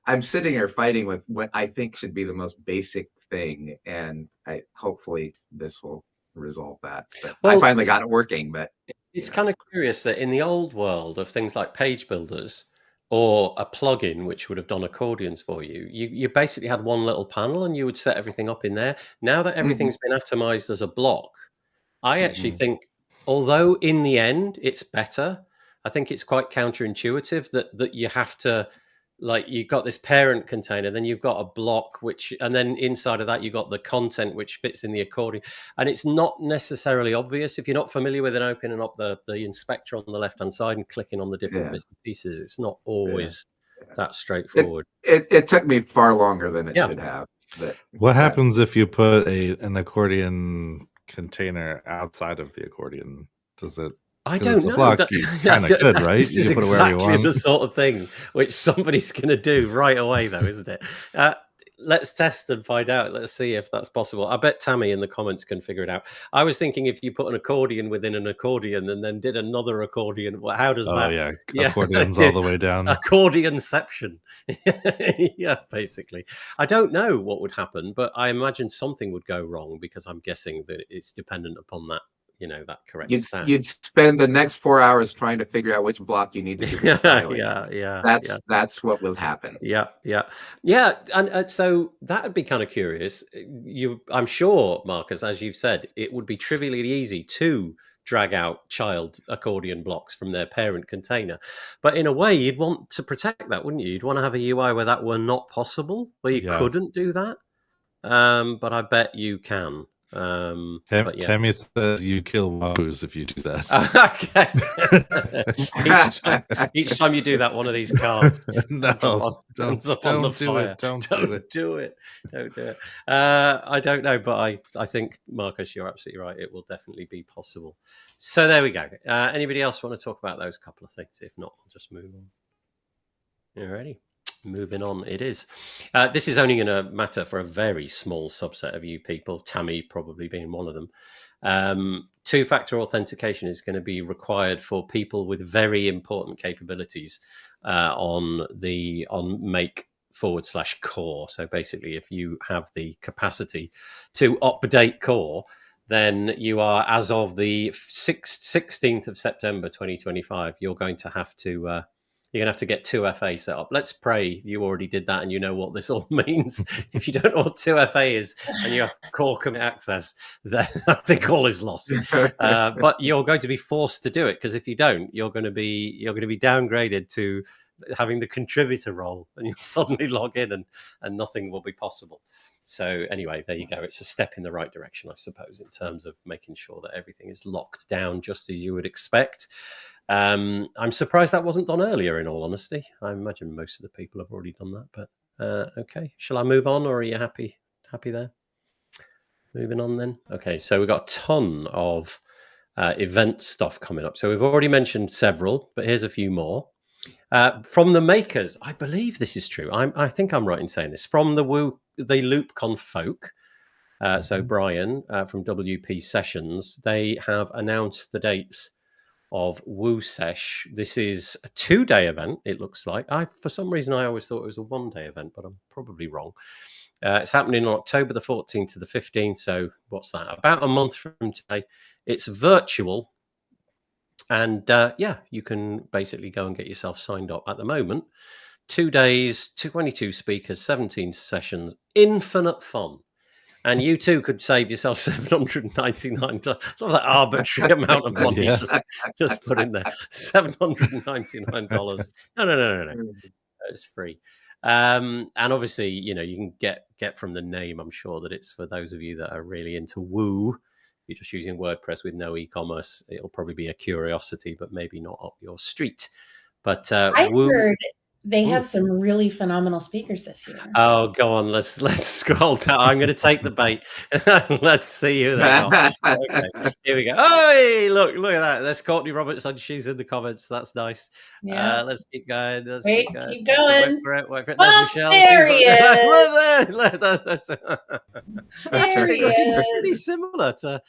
Speaker 4: I'm sitting here fighting with what I think should be the most basic thing, and hopefully this will resolve that. But I finally got it working. But
Speaker 1: it's kind of curious that in the old world of things like page builders or a plugin which would have done accordions for you, you basically had one little panel and you would set everything up in there. Now that everything's been atomized as a block, I actually think, although in the end it's better, I think it's quite counterintuitive that you have to, like, you've got this parent container, then you've got a block, and then inside of that you've got the content which fits in the accordion, and it's not necessarily obvious if you're not familiar with it. Opening up the inspector on the left hand side and clicking on the different bits and pieces, it's not always that straightforward.
Speaker 4: It took me far longer than it should have.
Speaker 3: What happens if you put an accordion container outside of the accordion? Does it
Speaker 1: I
Speaker 3: 'Cause
Speaker 1: don't
Speaker 3: it's a
Speaker 1: know.
Speaker 3: block, you kinda could, right?
Speaker 1: This
Speaker 3: You
Speaker 1: is
Speaker 3: can put it wherever you
Speaker 1: exactly the
Speaker 3: want.
Speaker 1: sort of thing which somebody's going to do right away, though, isn't it? Let's test and find out. Let's see if that's possible. I bet Tammy in the comments can figure it out. I was thinking if you put an accordion within an accordion and then did another accordion, well, how does
Speaker 3: Oh,
Speaker 1: that?
Speaker 3: yeah.
Speaker 1: Yeah,
Speaker 3: Accordions all the way down.
Speaker 1: accordionception. Yeah, basically. I don't know what would happen, but I imagine something would go wrong because I'm guessing that it's dependent upon that, that correct stack.
Speaker 4: You'd spend the next 4 hours trying to figure out which block you need to do the styling.
Speaker 1: Yeah.
Speaker 4: That's what will happen.
Speaker 1: Yeah. And so that would be kind of curious. I'm sure, Marcus, as you've said, it would be trivially easy to drag out child accordion blocks from their parent container. But in a way, you'd want to protect that, wouldn't you? You'd want to have a UI where that were not possible, where you couldn't do that. But I bet you can. But yeah.
Speaker 3: Tammy says you kill wahoos if you do that.
Speaker 1: Okay. each time you do that, one of these cards.
Speaker 3: No, don't do it. Don't
Speaker 1: do it. I don't know, but I think, Marcus, you're absolutely right. It will definitely be possible. So there we go. Anybody else want to talk about those couple of things? If not, I'll just move on. You ready? Moving on, it is. This is only going to matter for a very small subset of you people, Tammy probably being one of them. Two-factor authentication is going to be required for people with very important capabilities on make/core. So basically, if you have the capacity to update core, then you are, as of the 16th of September 2025, you're going to have to get 2FA set up. Let's pray you already did that and you know what this all means. If you don't know what 2FA is and you have core commit access, then I think all is lost. But you're going to be forced to do it, because if you don't, you're going to be downgraded to having the contributor role, and you'll suddenly log in and nothing will be possible. So anyway, there you go. It's a step in the right direction, I suppose, in terms of making sure that everything is locked down just as you would expect. I'm surprised that wasn't done earlier, in all honesty. I imagine most of the people have already done that, but okay. Shall I move on, or are you happy there? Moving on then. Okay, so we've got a ton of event stuff coming up. So we've already mentioned several, but here's a few more. From the makers, I believe this is true. I think I'm right in saying this. From the LoopCon folk, so Brian from WP Sessions, they have announced the dates of WooSesh. This is a 2-day event, it looks like. For some reason, I always thought it was a 1-day event, but I'm probably wrong. It's happening on October the 14th to the 15th. So what's that? About a month from today. It's virtual. And you can basically go and get yourself signed up at the moment. 2 days, 22 speakers, 17 sessions, infinite fun. And you too could save yourself $799. Sort of that arbitrary amount of money just put in there. $799. No. It's free. And obviously, you can get from the name, I'm sure, that it's for those of you that are really into Woo. If you're just using WordPress with no e-commerce, it'll probably be a curiosity, but maybe not up your street. But
Speaker 2: I heard they have some really phenomenal speakers this year.
Speaker 1: Oh, go on. Let's scroll down. I'm going to take the bait. Let's see who they are. Okay, here we go. Oh, look at that. There's Courtney Robertson. She's in the comments. That's nice. Yeah. Let's keep going.
Speaker 2: Keep going.
Speaker 1: Wait for it.
Speaker 2: Oh,
Speaker 1: There's Michelle.
Speaker 2: there he is.
Speaker 1: There he is. Pretty similar to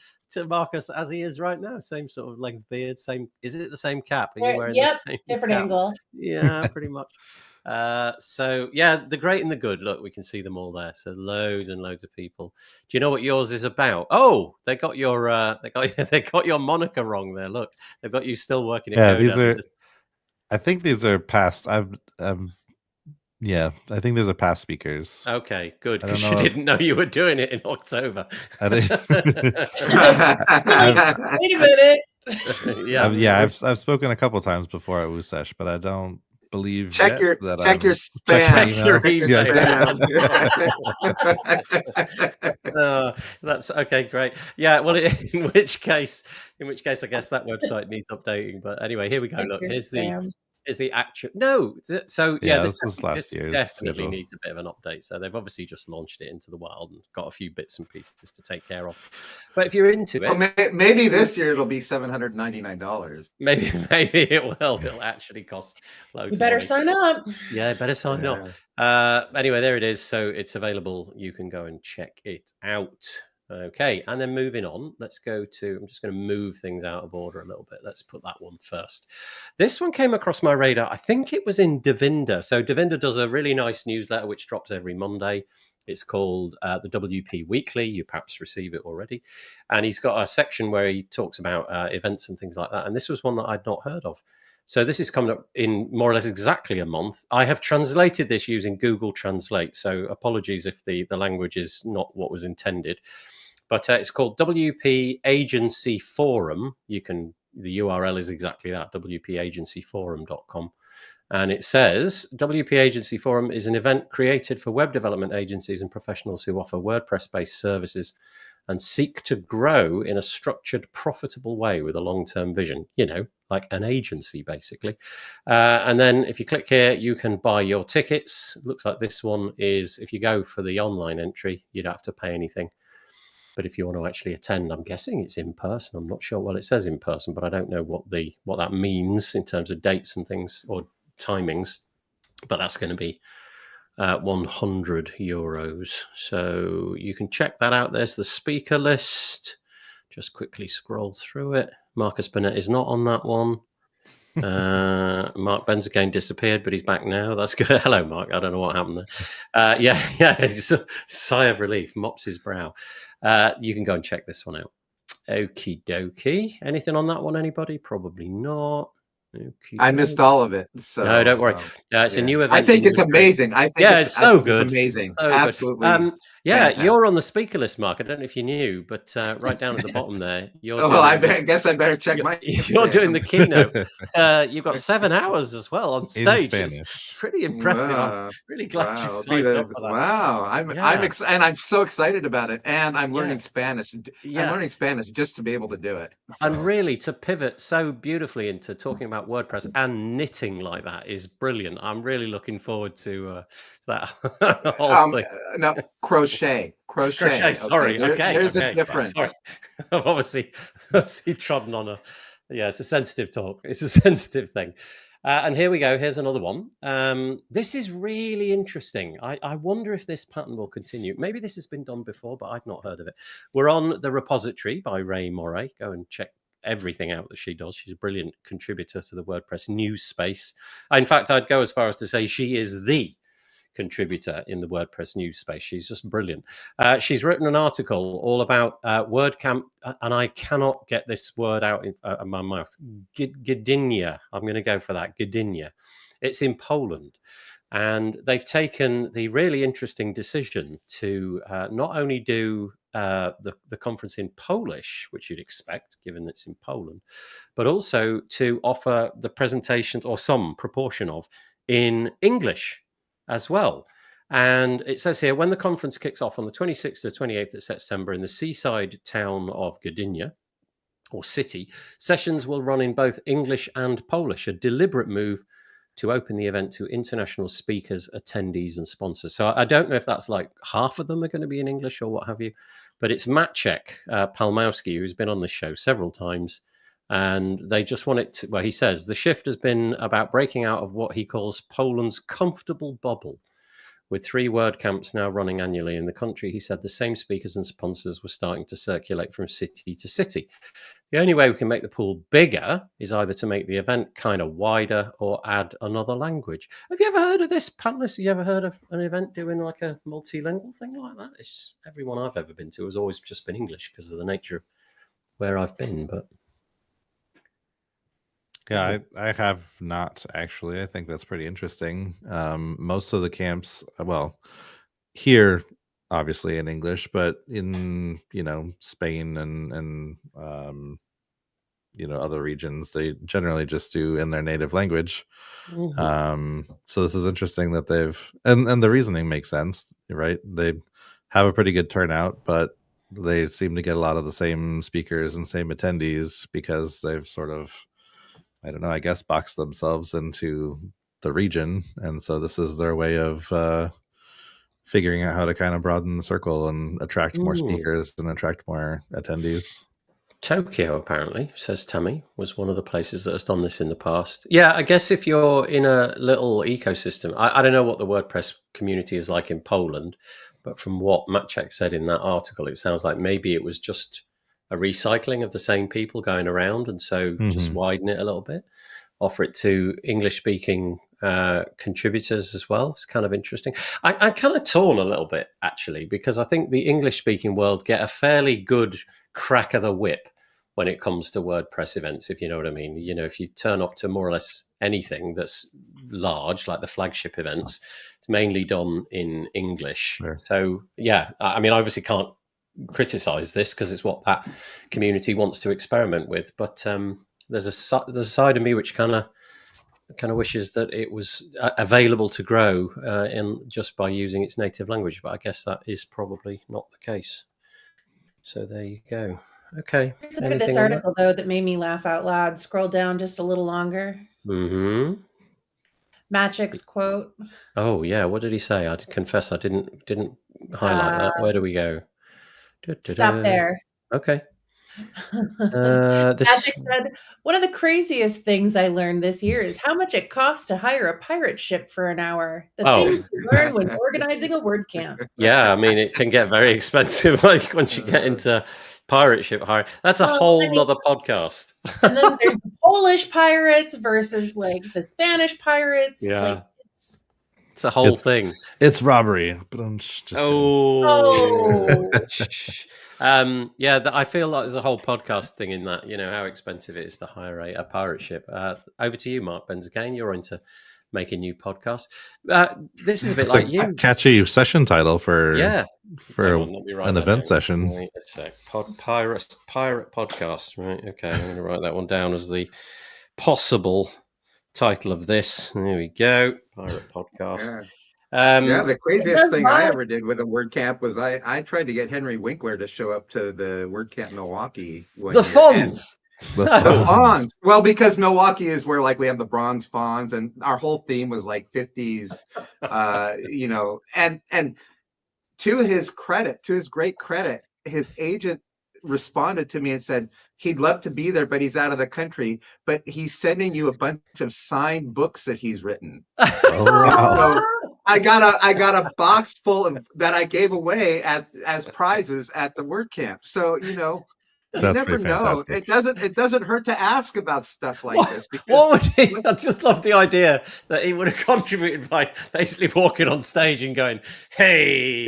Speaker 1: Marcus as he is right now. Same sort of length beard. Same. Is it the same cap? Are you wearing the same
Speaker 2: different
Speaker 1: cap?
Speaker 2: angle.
Speaker 1: Yeah, pretty much. So yeah, the great and the good. Look, we can see them all there. So loads and loads of people. Do you know what yours is about? Oh, they got your moniker wrong there. Look, they've got you still working.
Speaker 3: Yeah, these are. I think these are past. Yeah, I think those are past speakers.
Speaker 1: Okay, good, because you didn't know you were doing it in October.
Speaker 2: Wait a minute.
Speaker 3: I've spoken a couple times before at WooSesh, but I don't believe
Speaker 4: check your spam.
Speaker 1: That's okay, great. Yeah, well, in which case I guess that website needs updating. But anyway, here we go. Look, here's the is the actual no. So
Speaker 3: this is last
Speaker 1: this
Speaker 3: year's
Speaker 1: definitely
Speaker 3: schedule.
Speaker 1: needs a bit of an update. So they've obviously just launched it into the wild and got a few bits and pieces to take care of. But if you're into it,
Speaker 4: Well, maybe this year it'll be $799.
Speaker 1: maybe it will. It'll actually cost loads.
Speaker 2: You better
Speaker 1: of money.
Speaker 2: sign up.
Speaker 1: Yeah, better sign up. Anyway, there it is. So it's available. You can go and check it out. Okay, and then moving on, let's go to, I'm just going to move things out of order a little bit. Let's put that one first. This one came across my radar. I think it was in Devinder. So Devinder does a really nice newsletter which drops every Monday. It's called the WP Weekly. You perhaps receive it already. And he's got a section where he talks about events and things like that. And this was one that I'd not heard of. So this is coming up in more or less exactly a month. I have translated this using Google Translate. So apologies if the language is not what was intended. But it's called WP Agency Forum. The URL is exactly that, wpagencyforum.com. And it says, WP Agency Forum is an event created for web development agencies and professionals who offer WordPress-based services and seek to grow in a structured, profitable way with a long-term vision, like an agency, basically. And then if you click here, you can buy your tickets. It looks like this one is, if you go for the online entry, you don't have to pay anything. But if you want to actually attend, I'm guessing it's in person. I'm not sure. Well, it says in person, but I don't know what that means in terms of dates and things or timings. But that's going to be €100. So you can check that out. There's the speaker list. Just quickly scroll through it. Marcus Burnette is not on that one. Marc Benzakein disappeared, but he's back now. That's good. Hello, Marc. I don't know what happened there. It's a sigh of relief, mops his brow. You can go and check this one out. Okie dokie. Anything on that one, anybody? Probably not.
Speaker 4: I missed all of it. So
Speaker 1: no, don't worry. It's a new event.
Speaker 4: I think it's amazing. I think
Speaker 1: it's so good.
Speaker 4: It's amazing.
Speaker 1: So
Speaker 4: absolutely.
Speaker 1: Good. You're on the speaker list, Marc. I don't know if you knew, but right down at the bottom there, you're.
Speaker 4: I guess I better check my.
Speaker 1: You're doing the keynote. You've got 7 hours as well on stage. It's pretty impressive. I'm really glad you signed up for that.
Speaker 4: Wow, I'm so excited about it, and I'm learning Spanish. I'm learning Spanish just to be able to do it. So.
Speaker 1: And really, to pivot so beautifully into talking about WordPress and knitting like that is brilliant. I'm really looking forward to that whole thing.
Speaker 4: No, crochet.
Speaker 1: Sorry. Okay.
Speaker 4: There's a difference.
Speaker 1: Sorry. I've obviously trodden on it's a sensitive talk. It's a sensitive thing. And here we go. Here's another one. This is really interesting. I wonder if this pattern will continue. Maybe this has been done before, but I've not heard of it. We're on the repository by Ray Moray. Go and check everything out that she does. She's a brilliant contributor to the WordPress news space. In fact, I'd go as far as to say she is the contributor in the WordPress news space. She's just brilliant. She's written an article all about WordCamp, and I cannot get this word out of my mouth. Gdynia. I'm going to go for that. Gdynia. It's in Poland. And they've taken the really interesting decision to not only do the conference in Polish, which you'd expect, given it's in Poland, but also to offer the presentations, or some proportion of, in English as well. And it says here, when the conference kicks off on the 26th to 28th of September in the seaside town of Gdynia, or city, sessions will run in both English and Polish, a deliberate move to open the event to international speakers, attendees, and sponsors. So I don't know if that's like half of them are going to be in English or what have you, but it's Maciek Palmowski, who's been on this show several times. And they just want it to, well, he says, the shift has been about breaking out of what he calls Poland's comfortable bubble. With 3 WordCamps now running annually in the country, he said the same speakers and sponsors were starting to circulate from city to city. The only way we can make the pool bigger is either to make the event kind of wider or add another language. Have you ever heard of this, panelists? Have you ever heard of an event doing like a multilingual thing like that? Everyone I've ever been to has always just been English because of the nature of where I've been, but...
Speaker 3: Yeah, I have not actually. I think that's pretty interesting. Most of the camps, well, here obviously in English, but in Spain and other regions, they generally just do in their native language. Mm-hmm. So this is interesting that they've and the reasoning makes sense, right? They have a pretty good turnout, but they seem to get a lot of the same speakers and same attendees because they've sort of I don't know, I guess box themselves into the region. And so this is their way of figuring out how to kind of broaden the circle and attract more speakers and attract more attendees.
Speaker 1: Tokyo, apparently, says Tammy, was one of the places that has done this in the past. Yeah, I guess if you're in a little ecosystem, I don't know what the WordPress community is like in Poland, but from what Maciek said in that article, it sounds like maybe it was just a recycling of the same people going around, and so just widen it a little bit, offer it to English-speaking contributors as well. It's kind of interesting. I'm kind of torn a little bit, actually, because I think the English-speaking world get a fairly good crack of the whip when it comes to WordPress events, if you know what I mean. You know, if you turn up to more or less anything that's large, like the flagship events, it's mainly done in English.
Speaker 3: Sure.
Speaker 1: So, yeah, I mean, I obviously can't criticize this because it's what that community wants to experiment with. But there's a side of me which kind of wishes that it was available to grow in just by using its native language. But I guess that is probably not the case. So there you go. Okay.
Speaker 2: There's a bit of this article, though, that made me laugh out loud. Scroll down just a little longer. Maciek's quote.
Speaker 1: Oh, yeah. What did he say? I confess I didn't highlight that. Where do we go?
Speaker 2: Stop there.
Speaker 1: Okay.
Speaker 2: Maciek said, one of the craziest things I learned this year is how much it costs to hire a pirate ship for an hour. The things you learn when organizing a WordCamp.
Speaker 1: Yeah, I mean, it can get very expensive like once you get into pirate ship hire. That's a whole nother podcast.
Speaker 2: And then there's the Polish pirates versus like the Spanish pirates.
Speaker 1: Yeah.
Speaker 2: Like,
Speaker 1: it's a whole thing.
Speaker 3: It's robbery. But I'm just
Speaker 1: yeah, I feel like there's a whole podcast thing in that, you know, how expensive it is to hire a pirate ship. Over to you, Marc Benzakein. You're into making new podcasts. This is a bit like you.
Speaker 3: Catchy session title for an event session.
Speaker 1: Wait a sec. Pirate podcast. Right. Okay. I'm going to write that one down as the possible title of this. There we go. Pirate podcast.
Speaker 4: Yeah. The craziest thing I ever did with a WordCamp was I tried to get Henry Winkler to show up to the WordCamp Milwaukee.
Speaker 1: The Fonz.
Speaker 4: The Fonz. Well, because Milwaukee is where like we have the bronze Fonz, and our whole theme was like 50s, you know, and to his great credit, his agent responded to me and said he'd love to be there, but he's out of the country, but he's sending you a bunch of signed books that he's written.
Speaker 3: Oh, wow.
Speaker 4: So I got a box full of that I gave away as prizes at the WordCamp. So, you know, you never know. It doesn't hurt to ask about stuff like this.
Speaker 1: What would he? I just love the idea that he would have contributed by basically walking on stage and going, "Hey!"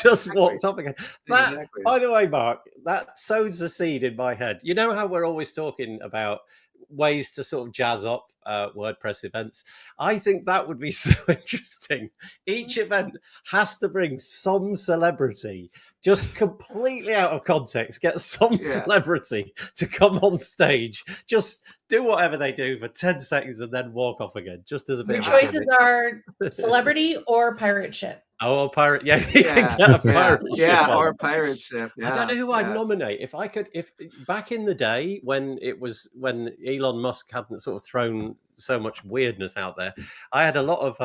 Speaker 1: Just walked up again. That, by the way, Marc, that sows a seed in my head. You know how we're always talking about ways to sort of jazz up WordPress events. I think that would be so interesting. Each event has to bring some celebrity, just completely out of context, get some celebrity to come on stage, just do whatever they do for 10 seconds and then walk off again, just as a bit.
Speaker 2: Your choices are celebrity or pirate ship.
Speaker 1: Oh, a pirate, yeah, a pirate ship
Speaker 4: or a pirate ship. Yeah,
Speaker 1: I don't know who I'd nominate. If back in the day when Elon Musk hadn't sort of thrown so much weirdness out there, I had a lot of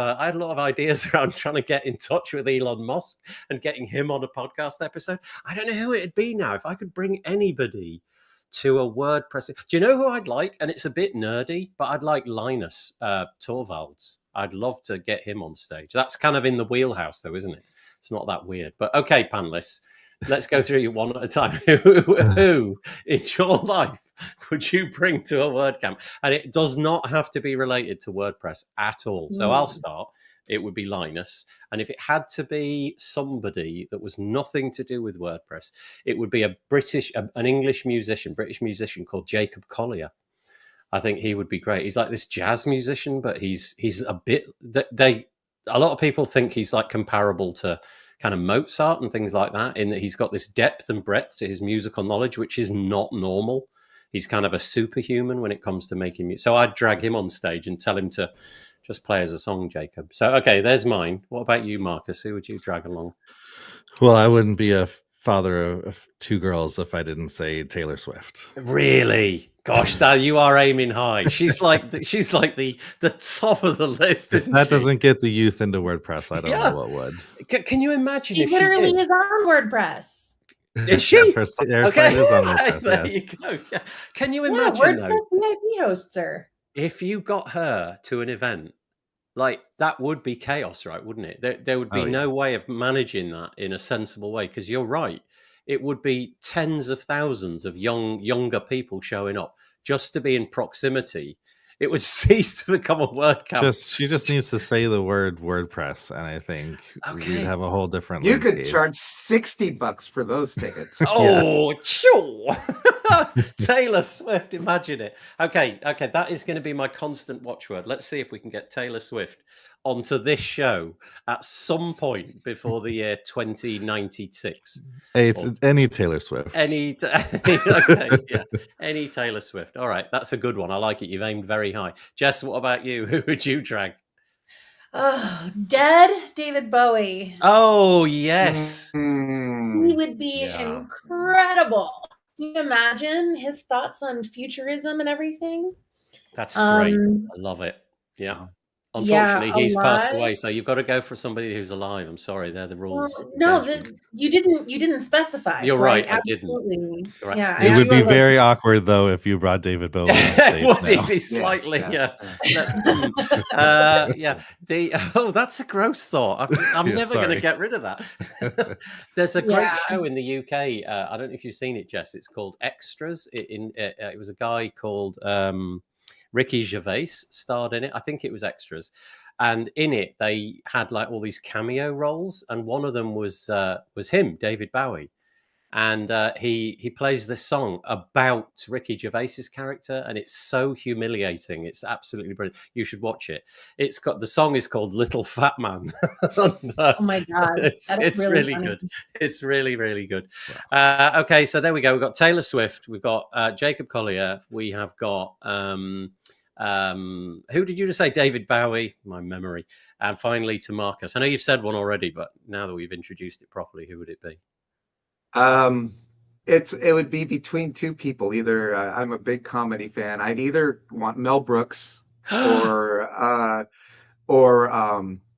Speaker 1: ideas around trying to get in touch with Elon Musk and getting him on a podcast episode. I don't know who it'd be now. If I could bring anybody to a WordPress, do you know who I'd like? And it's a bit nerdy, but I'd like Linus Torvalds. I'd love to get him on stage. That's kind of in the wheelhouse, though, isn't it? It's not that weird. But okay, panelists, let's go through you one at a time. Who in your life would you bring to a WordCamp? And it does not have to be related to WordPress at all. So I'll start. It would be Linus. And if it had to be somebody that was nothing to do with WordPress, it would be an British musician called Jacob Collier. I think he would be great. He's like this jazz musician, but he's a bit. A lot of people think he's like comparable to kind of Mozart and things like that, in that he's got this depth and breadth to his musical knowledge, which is not normal. He's kind of a superhuman when it comes to making music. So I'd drag him on stage and tell him to just play as a song, Jacob. So okay, there's mine. What about you, Marcus? Who would you drag along?
Speaker 3: Well, I wouldn't be a father of two girls if I didn't say Taylor Swift.
Speaker 1: Really? Gosh, now you are aiming high. She's like the top of the list.
Speaker 3: If that doesn't get the youth into WordPress, I don't
Speaker 1: Yeah.
Speaker 3: know what would.
Speaker 1: Can you imagine
Speaker 2: She
Speaker 1: if
Speaker 2: literally
Speaker 1: she did?
Speaker 2: is on WordPress.
Speaker 1: Is she?
Speaker 3: Yes, her site is on WordPress.
Speaker 1: There
Speaker 3: Yes.
Speaker 1: you go. Yeah. Can you
Speaker 2: Yeah,
Speaker 1: imagine
Speaker 2: WordPress
Speaker 1: though,
Speaker 2: VIP hosts her.
Speaker 1: if you got her to an event, like that would be chaos, right? Wouldn't it? There would be
Speaker 3: Oh, yeah.
Speaker 1: no way of managing that in a sensible way, because you're right. It would be tens of thousands of younger people showing up just to be in proximity. It would cease to become a WordCamp.
Speaker 3: She just needs to say the word WordPress, and I think we'd have a whole different
Speaker 4: You
Speaker 3: landscape.
Speaker 4: could charge $60 for those tickets.
Speaker 1: Oh, choo! Taylor Swift, imagine it. Okay, that is going to be my constant watchword. Let's see if we can get Taylor Swift onto this show at some point before the year 2096.
Speaker 3: Hey, it's any Taylor Swift.
Speaker 1: Any Taylor Swift. All right, that's a good one. I like it. You've aimed very high. Jess, what about you? Who would you drag?
Speaker 2: Oh, dead David Bowie.
Speaker 1: Oh, yes.
Speaker 2: He would be incredible. Can you imagine his thoughts on futurism and everything?
Speaker 1: That's great. I love it. Yeah. Unfortunately, he's passed away, so you've got to go for somebody who's alive. I'm sorry, they're the rules.
Speaker 2: Well, no, you didn't specify.
Speaker 1: You're
Speaker 2: so
Speaker 1: right, I
Speaker 2: absolutely,
Speaker 1: didn't. Right.
Speaker 2: Yeah,
Speaker 3: it would be very awkward though if you brought David Bowie on stage.
Speaker 1: Would it be slightly? Yeah. That's a gross thought. I'm never going to get rid of that. There's a great show in the UK. I don't know if you've seen it, Jess. It's called Extras. It was a guy called Ricky Gervais starred in it. I think it was Extras. And in it, they had like all these cameo roles. And one of them was him, David Bowie. And he plays this song about Ricky Gervais's character. And it's so humiliating. It's absolutely brilliant. You should watch it. The song is called Little Fat Man.
Speaker 2: Oh my God.
Speaker 1: It's really good. It's really, really good. Okay, so there we go. We've got Taylor Swift. We've got Jacob Collier. We have got who did you just say? David Bowie, my memory. And finally to Marcus. I know you've said one already, but now that we've introduced it properly, who would it be?
Speaker 4: It would be between two people. Either I'm a big comedy fan. I'd either want Mel Brooks or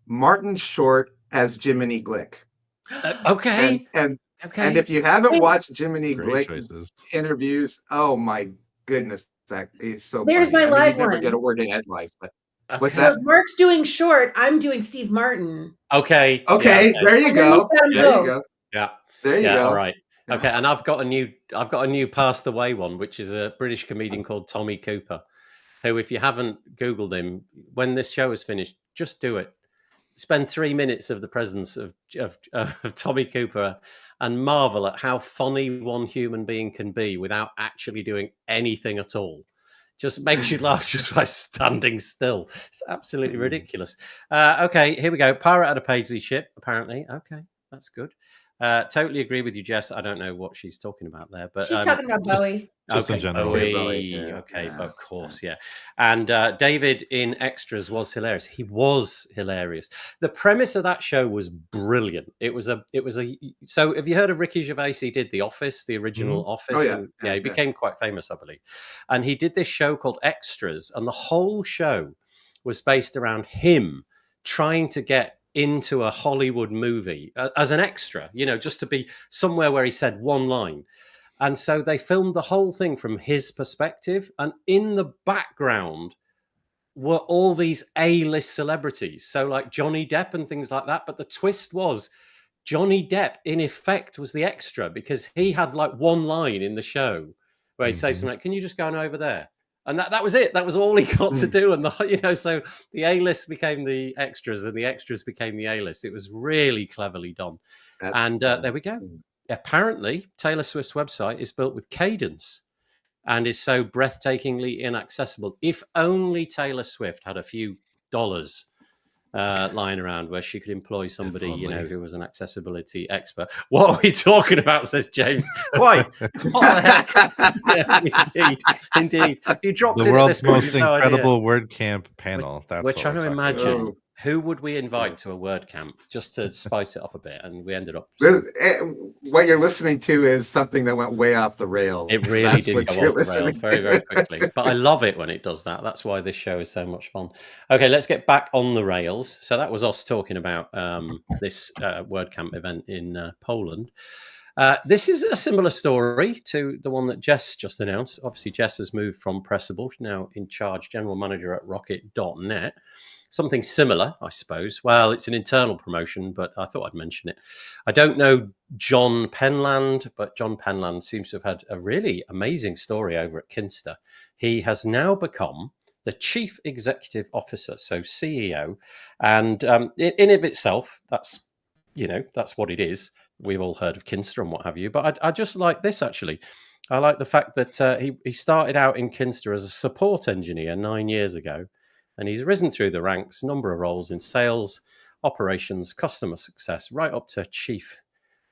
Speaker 4: Martin Short as Jiminy Glick.
Speaker 1: Okay.
Speaker 4: And if you haven't watched Jiminy Glick interviews, oh my goodness, that is so
Speaker 2: There's
Speaker 4: funny.
Speaker 2: my live
Speaker 4: you never
Speaker 2: one.
Speaker 4: get a word in edgewise, but what's
Speaker 2: so
Speaker 4: that?
Speaker 2: If Marc's doing Short, I'm doing Steve Martin.
Speaker 1: Okay.
Speaker 4: There you go. There you go.
Speaker 1: Yeah.
Speaker 4: There you go.
Speaker 1: All right. Okay, and I've got a new passed away one, which is a British comedian called Tommy Cooper, who, if you haven't Googled him, when this show is finished, just do it. Spend 3 minutes of the presence of Tommy Cooper and marvel at how funny one human being can be without actually doing anything at all. Just makes you laugh just by standing still. It's absolutely ridiculous. Okay, here we go. Pirate at a Paisley ship, apparently. Okay, that's good. Totally agree with you, Jess. I don't know what she's talking about there, but
Speaker 2: she's talking about Bowie.
Speaker 3: Just in general.
Speaker 1: Bowie. Okay, of course, yeah. And David in Extras was hilarious. He was hilarious. The premise of that show was brilliant. It was a. So, have you heard of Ricky Gervais? He did The Office, the original Office.
Speaker 4: Oh, yeah.
Speaker 1: And, he became quite famous, I believe. And he did this show called Extras, and the whole show was based around him trying to get into a Hollywood movie as an extra, just to be somewhere where he said one line. And so they filmed the whole thing from his perspective. And in the background were all these A-list celebrities. So like Johnny Depp and things like that. But the twist was Johnny Depp, in effect, was the extra because he had like one line in the show where he'd say something like, can you just go on over there? And that was it. That was all he got to do. And so the A-list became the extras and the extras became the A-list. It was really cleverly done. There we go. Apparently, Taylor Swift's website is built with Cadence and is so breathtakingly inaccessible. If only Taylor Swift had a few dollars lying around where she could employ somebody, who was an accessibility expert. What are we talking about, says James? Why? What the heck? Yeah, indeed. You dropped
Speaker 3: the world's most incredible WordCamp panel. That's
Speaker 1: we're trying to imagine who would we invite to a WordCamp just to spice it up a bit? And we ended up.
Speaker 4: What you're listening to is something that went way off the rails.
Speaker 1: It really
Speaker 4: That's
Speaker 1: did
Speaker 4: what
Speaker 1: go
Speaker 4: you're
Speaker 1: off the rails
Speaker 4: listening
Speaker 1: very,
Speaker 4: to.
Speaker 1: very quickly. But I love it when it does that. That's why this show is so much fun. Okay, let's get back on the rails. So that was us talking about this WordCamp event in Poland. This is a similar story to the one that Jess just announced. Obviously, Jess has moved from Pressable, now in charge general manager at Rocket.net. Something similar, I suppose. Well, it's an internal promotion, but I thought I'd mention it. I don't know John Penland, but John Penland seems to have had a really amazing story over at Kinster. He has now become the Chief Executive Officer, so CEO. And in of itself, that's what it is. We've all heard of Kinster and what have you. But I just like this, actually. I like the fact that he started out in Kinster as a support engineer 9 years ago. And he's risen through the ranks, number of roles in sales, operations, customer success, right up to chief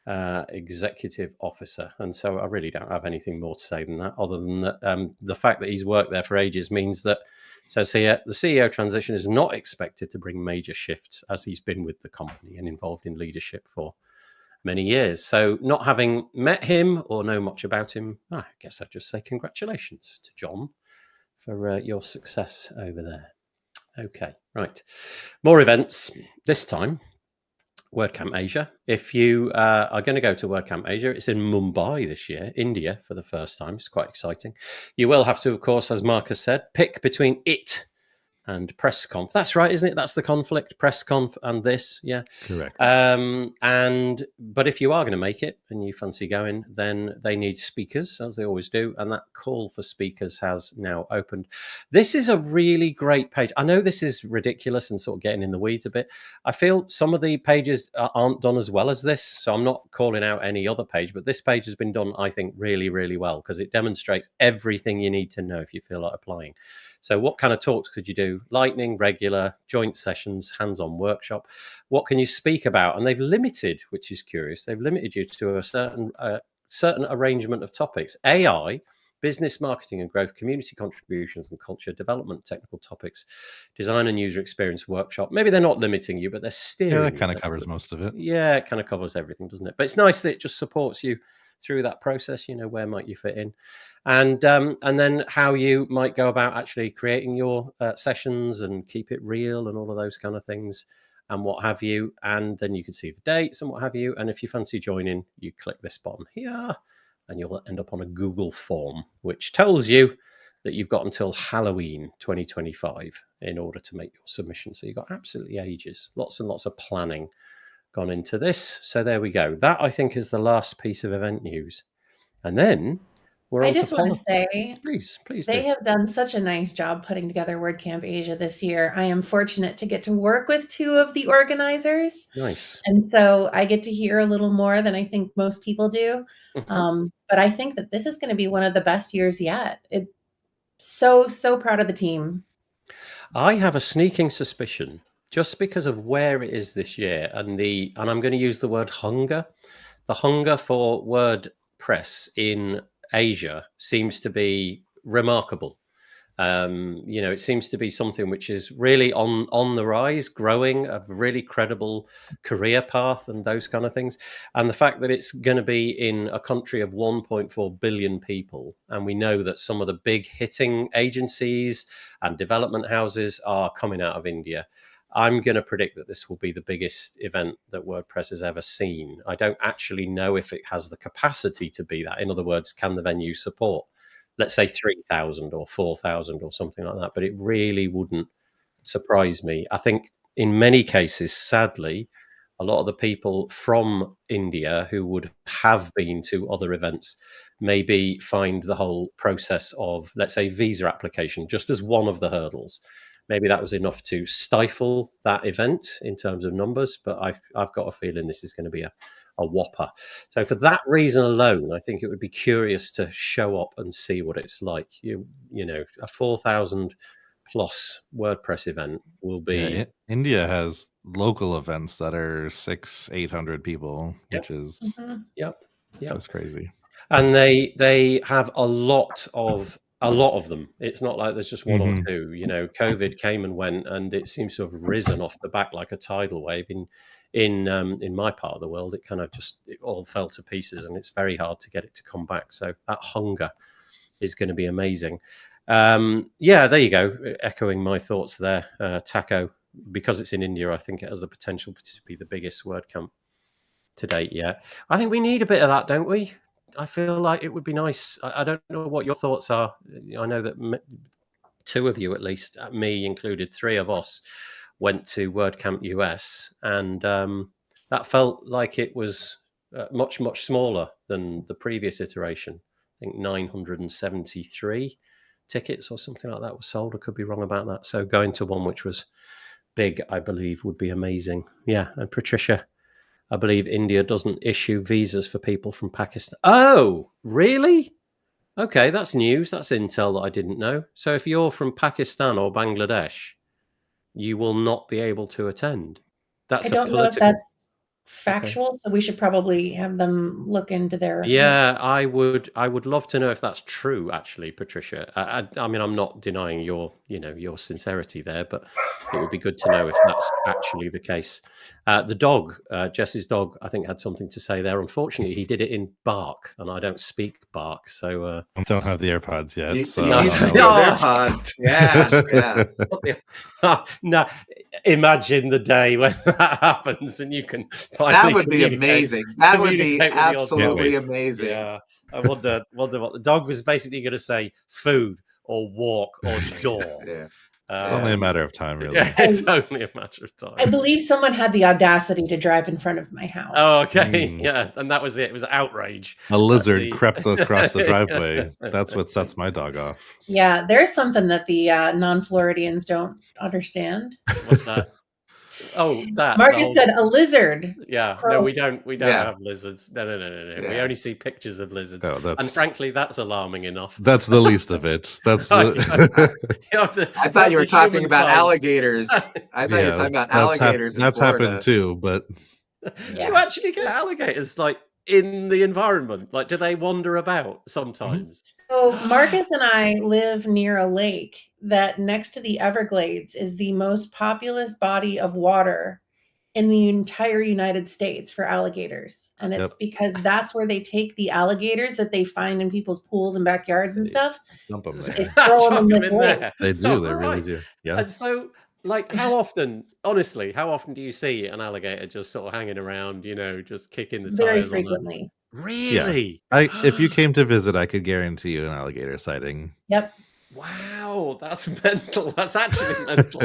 Speaker 1: executive officer. And so I really don't have anything more to say than that, other than that the fact that he's worked there for ages means that, says here, the CEO transition is not expected to bring major shifts, as he's been with the company and involved in leadership for many years. So not having met him or know much about him, I guess I'd just say congratulations to John for your success over there. Okay, right. More events. This time, WordCamp Asia. If you are going to go to WordCamp Asia, it's in Mumbai this year, India, for the first time. It's quite exciting. You will have to, of course, as Marc has said, pick between it and PressConf. That's right, isn't it? That's the conflict, PressConf and this, yeah.
Speaker 3: Correct.
Speaker 1: But if you are going to make it and you fancy going, then they need speakers, as they always do, and that call for speakers has now opened. This is a really great page. I know this is ridiculous and sort of getting in the weeds a bit. I feel some of the pages aren't done as well as this, so I'm not calling out any other page, but this page has been done, I think, really, really well, because it demonstrates everything you need to know if you feel like applying. So what kind of talks could you do? Lightning, regular, joint sessions, hands-on workshop. What can you speak about? And they've limited, which is curious, they've limited you to a certain arrangement of topics. AI, business, marketing and growth, community contributions and culture development, technical topics, design and user experience workshop. Maybe they're not limiting you, but they're steering.
Speaker 3: Yeah, that kind of covers most of it.
Speaker 1: Yeah, it kind of covers everything, doesn't it? But it's nice that it just supports you through that process. Where might you fit in, and then how you might go about actually creating your sessions and keep it real and all of those kind of things and what have you. And then you can see the dates and what have you. And if you fancy joining, you click this button here and you'll end up on a Google form, which tells you that you've got until Halloween 2025 in order to make your submission. So you've got absolutely ages, lots and lots of planning gone into this. So there we go. That, I think, is the last piece of event news. And then we're on
Speaker 2: I just want to say,
Speaker 1: please
Speaker 2: they have done such a nice job putting together WordCamp Asia this year. I am fortunate to get to work with two of the organizers.
Speaker 1: Nice.
Speaker 2: And so I get to hear a little more than I think most people do. But I think that this is going to be one of the best years yet. So proud of the team.
Speaker 1: I have a sneaking suspicion, just because of where it is this year and I'm going to use the word hunger. The hunger for WordPress in Asia seems to be remarkable. It seems to be something which is really on the rise, growing, a really credible career path and those kind of things. And the fact that it's going to be in a country of 1.4 billion people, and we know that some of the big hitting agencies and development houses are coming out of India. I'm going to predict that this will be the biggest event that WordPress has ever seen. I don't actually know if it has the capacity to be that. In other words, can the venue support, let's say 3,000 or 4,000 or something like that? But it really wouldn't surprise me. I think in many cases, sadly, a lot of the people from India who would have been to other events maybe find the whole process of, let's say, visa application just as one of the hurdles. Maybe that was enough to stifle that event in terms of numbers, but I've got a feeling this is going to be a whopper. So for that reason alone, I think it would be curious to show up and see what it's like. A 4,000 plus WordPress event will be.
Speaker 3: Yeah, India has local events that are 600-800 people, which is
Speaker 1: Yep.
Speaker 3: That's crazy.
Speaker 1: And they have a lot of a lot of them. It's not like there's just one or
Speaker 3: Mhm.
Speaker 1: two. You know, COVID came and went, and it seems to have risen off the back like a tidal wave. In my part of the world, it kind of just it all fell to pieces, and it's very hard to get it to come back. So that hunger is going to be amazing. Yeah, there you go. Echoing my thoughts there. Taco, because it's in India, I think it has the potential to be the biggest WordCamp to date yet. I think we need a bit of that, don't we? I feel like it would be nice. I don't know what your thoughts are. I know that two of you, at least, me included, three of us, went to WordCamp US, and that felt like it was much, much smaller than the previous iteration. I think 973 tickets or something like that were sold. I could be wrong about that. So going to one which was big, I believe, would be amazing. Yeah, and Patricia, I believe India doesn't issue visas for people from Pakistan. Oh, really? Okay, that's news. That's intel that I didn't know. So if you're from Pakistan or Bangladesh, you will not be able to attend. That's
Speaker 2: I don't know if
Speaker 1: political.
Speaker 2: that's factual, so we should probably have them look into their.
Speaker 1: Yeah, I would love to know if that's true, actually, Patricia. I mean, I'm not denying your sincerity there, but it would be good to know if that's actually the case. The dog, Jess's dog, I think had something to say there. Unfortunately, he did it in bark, and I don't speak bark, so
Speaker 3: I don't have the AirPods yet.
Speaker 4: You,
Speaker 3: So
Speaker 4: you
Speaker 1: No,
Speaker 4: need
Speaker 3: I
Speaker 4: to
Speaker 3: don't
Speaker 4: do
Speaker 3: know.
Speaker 4: those AirPods. Yeah.
Speaker 1: no, imagine the day when that happens and you can finally
Speaker 4: That would be
Speaker 1: communicate-
Speaker 4: amazing. That would be
Speaker 1: communicate with the old dog.
Speaker 4: absolutely
Speaker 3: wait.
Speaker 4: amazing.
Speaker 1: Yeah, I wonder what the dog was basically going to say: food or walk or door.
Speaker 4: Yeah.
Speaker 3: It's only a matter of time, really.
Speaker 1: Yeah, it's only a matter of time.
Speaker 2: I believe someone had the audacity to drive in front of my house.
Speaker 1: Oh, okay.
Speaker 3: Mm.
Speaker 1: Yeah, and that was it. It was outrage.
Speaker 3: A lizard
Speaker 1: The-
Speaker 3: crept across the driveway. That's what sets my dog off.
Speaker 2: Yeah, there's something that the non-Floridians don't understand.
Speaker 1: What's that? Oh, that.
Speaker 2: Marcus
Speaker 1: the whole-
Speaker 2: said a lizard.
Speaker 1: Yeah, no,
Speaker 2: crow.
Speaker 1: we don't
Speaker 4: Yeah.
Speaker 1: have lizards. No. We
Speaker 4: Yeah.
Speaker 1: only see pictures of lizards.
Speaker 3: Oh,
Speaker 1: And
Speaker 3: that's
Speaker 1: frankly, that's alarming enough.
Speaker 3: that's the least of it. That's
Speaker 1: You
Speaker 3: the,
Speaker 1: have to-
Speaker 4: I thought you were
Speaker 1: the
Speaker 4: talking
Speaker 1: human
Speaker 4: about
Speaker 1: size.
Speaker 4: alligators. I thought you were talking about alligators. in
Speaker 3: that's
Speaker 4: Florida.
Speaker 3: happened too, but
Speaker 1: Do
Speaker 2: Yeah.
Speaker 1: you actually get alligators like in the environment? Like, do they wander about sometimes?
Speaker 2: So Marcus and I live near a lake that next to the Everglades is the most populous body of water in the entire United States for alligators. And it's because that's where they take the alligators that they find in people's pools and backyards and stuff.
Speaker 3: dump them
Speaker 2: They
Speaker 3: there.
Speaker 2: throw them
Speaker 1: Chuck
Speaker 2: in
Speaker 1: 'em
Speaker 2: this
Speaker 1: in
Speaker 2: lake.
Speaker 1: there.
Speaker 3: They do.
Speaker 1: Oh,
Speaker 3: They really
Speaker 1: right.
Speaker 3: do. Yeah.
Speaker 1: And so, like, how often, honestly, how often do you see an alligator just sort of hanging around, just kicking the
Speaker 2: Very
Speaker 1: tires on
Speaker 2: frequently.
Speaker 1: Really?
Speaker 3: If you came to visit, I could guarantee you an alligator sighting.
Speaker 2: Yep.
Speaker 1: Wow, that's mental. That's actually mental.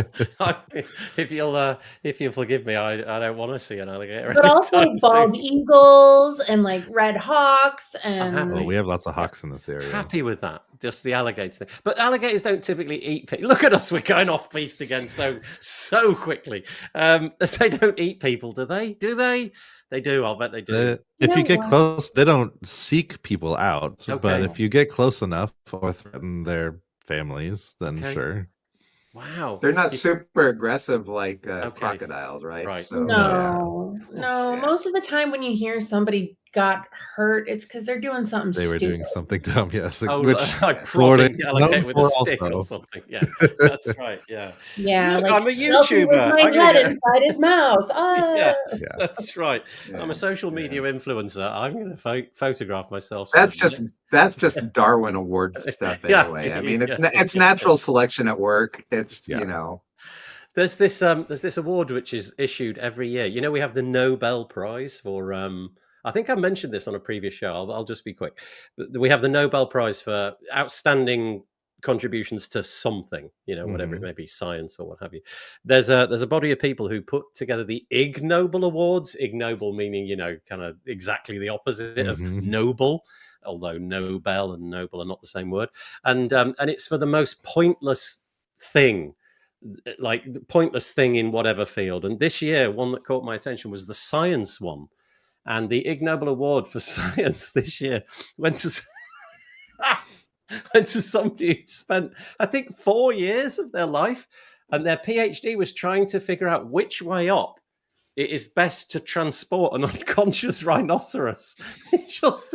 Speaker 1: If you'll forgive me, I don't want to see an alligator.
Speaker 2: But also
Speaker 1: anytime
Speaker 2: bald
Speaker 1: soon.
Speaker 2: eagles and like red hawks and
Speaker 1: happy.
Speaker 3: Oh, we have lots of hawks in this area.
Speaker 1: Happy with that. Just the alligators thing. But alligators don't typically eat people. Look at us, we're going off piste again so quickly. They don't eat people, do they? Do they? They do. I'll bet they do.
Speaker 3: If
Speaker 2: You
Speaker 3: you
Speaker 2: know
Speaker 3: get
Speaker 2: what?
Speaker 3: close, they don't seek people out. But
Speaker 1: Okay.
Speaker 3: if you get close enough or threaten their families, then
Speaker 1: Okay.
Speaker 3: sure.
Speaker 1: Wow.
Speaker 4: They're not
Speaker 1: You s-
Speaker 4: super aggressive like
Speaker 1: Okay.
Speaker 4: crocodiles, right?
Speaker 1: Right.
Speaker 4: So,
Speaker 2: no.
Speaker 4: Yeah.
Speaker 2: Most of the time when you hear somebody got hurt, it's because they're doing something
Speaker 3: They were
Speaker 2: stupid.
Speaker 3: doing something dumb, yes.
Speaker 1: Oh,
Speaker 3: which
Speaker 1: like
Speaker 3: Florida
Speaker 1: prodding the alligator
Speaker 3: known
Speaker 1: with a
Speaker 3: for
Speaker 1: stick or
Speaker 3: also.
Speaker 1: something. Yeah, that's right. Yeah.
Speaker 2: Yeah,
Speaker 1: Look,
Speaker 2: like
Speaker 1: I'm a
Speaker 2: selfie with
Speaker 1: YouTuber.
Speaker 2: my
Speaker 1: I'm gonna
Speaker 2: head
Speaker 1: get-
Speaker 2: inside his mouth.
Speaker 1: Yeah.
Speaker 3: Yeah.
Speaker 1: That's right.
Speaker 4: yeah.
Speaker 1: I'm a social media influencer. I'm going to photograph myself.
Speaker 4: That's
Speaker 1: soon.
Speaker 4: just Darwin Award stuff
Speaker 1: Yeah,
Speaker 4: anyway. I mean, it's
Speaker 1: yeah,
Speaker 4: it's
Speaker 1: yeah.
Speaker 4: natural selection at work. It's
Speaker 3: Yeah.
Speaker 1: There's this award which is issued every year. We have the Nobel Prize for I think I mentioned this on a previous show. I'll just be quick. We have the Nobel Prize for outstanding contributions to something, whatever it may be, science or what have you. There's a body of people who put together the Ig Nobel Awards. Ig Nobel meaning, kind of exactly the opposite of noble, although Nobel and noble are not the same word. And it's for the most pointless thing. Like the pointless thing in whatever field. And this year, one that caught my attention was the science one. And the Ig Nobel Award for science this year went to somebody who spent, I think, 4 years of their life, and their PhD was trying to figure out which way up it is best to transport an unconscious rhinoceros. It just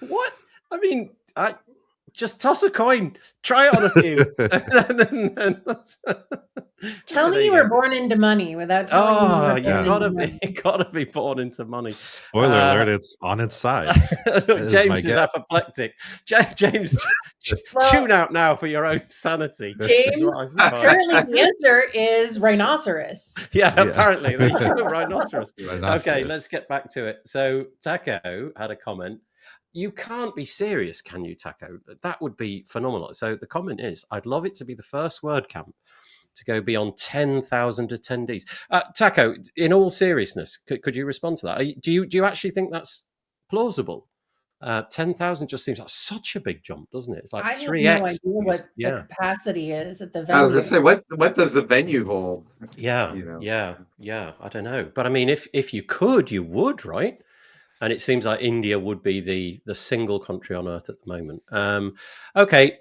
Speaker 1: what? I mean, just toss a coin, try it on a few.
Speaker 2: Tell me you were born into money without telling me you were
Speaker 1: you
Speaker 2: born into money.
Speaker 1: gotta be born into money.
Speaker 3: Spoiler alert, it's on its side.
Speaker 1: Look, James is apoplectic. James, tune out now for your own sanity.
Speaker 2: James, apparently the answer is rhinoceros.
Speaker 1: Yeah, apparently. Rhinoceros. Okay, let's get back to it. So Taco had a comment. You can't be serious, can you, Taco? That would be phenomenal. So the comment is, I'd love it to be the first WordCamp to go beyond 10,000 attendees. Taco, in all seriousness, could you respond to that? Do you actually think that's plausible? 10,000 just seems like such a big jump, doesn't it? It's like 3x.
Speaker 2: I have no idea what the capacity is at the venue.
Speaker 4: I was going to say, what does the venue hold?
Speaker 1: Yeah, yeah. I don't know, but I mean, if you could, you would, right? And it seems like India would be the single country on earth at the moment. Okay,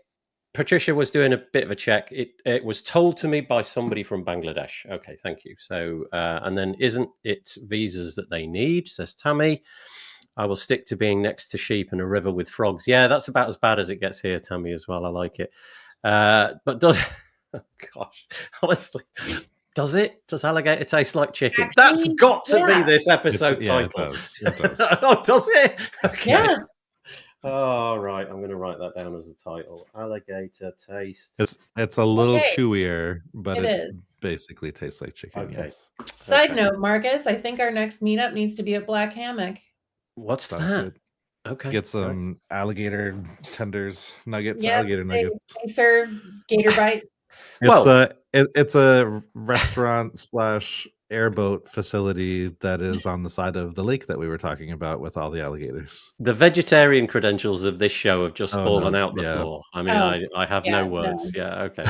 Speaker 1: Patricia was doing a bit of a check. It was told to me by somebody from Bangladesh. Okay, thank you. So, and then isn't it visas that they need, says Tammy. I will stick to being next to sheep in a river with frogs. Yeah, that's about as bad as it gets here, Tammy, as well. I like it. But does, oh gosh, honestly, does it? Does alligator taste like chicken? Actually, that's got to be this episode title.
Speaker 3: It does.
Speaker 1: Oh, does it? Okay.
Speaker 2: Yeah.
Speaker 1: Oh, right. I'm going to write that down as the title. Alligator taste.
Speaker 3: It's a little chewier, but it
Speaker 2: is.
Speaker 3: Basically tastes like chicken.
Speaker 1: Okay.
Speaker 3: Yes.
Speaker 2: Side note, Marcus, I think our next meetup needs to be at Black Hammock.
Speaker 1: What's
Speaker 3: Sounds
Speaker 1: that?
Speaker 3: Good.
Speaker 1: Okay.
Speaker 3: Get some alligator tenders, nuggets, alligator nuggets.
Speaker 2: They serve gator bites.
Speaker 3: It's a restaurant / airboat facility that is on the side of the lake that we were talking about with all the alligators.
Speaker 1: The vegetarian credentials of this show have just fallen out the floor. I mean, I have no words. No. Yeah, okay.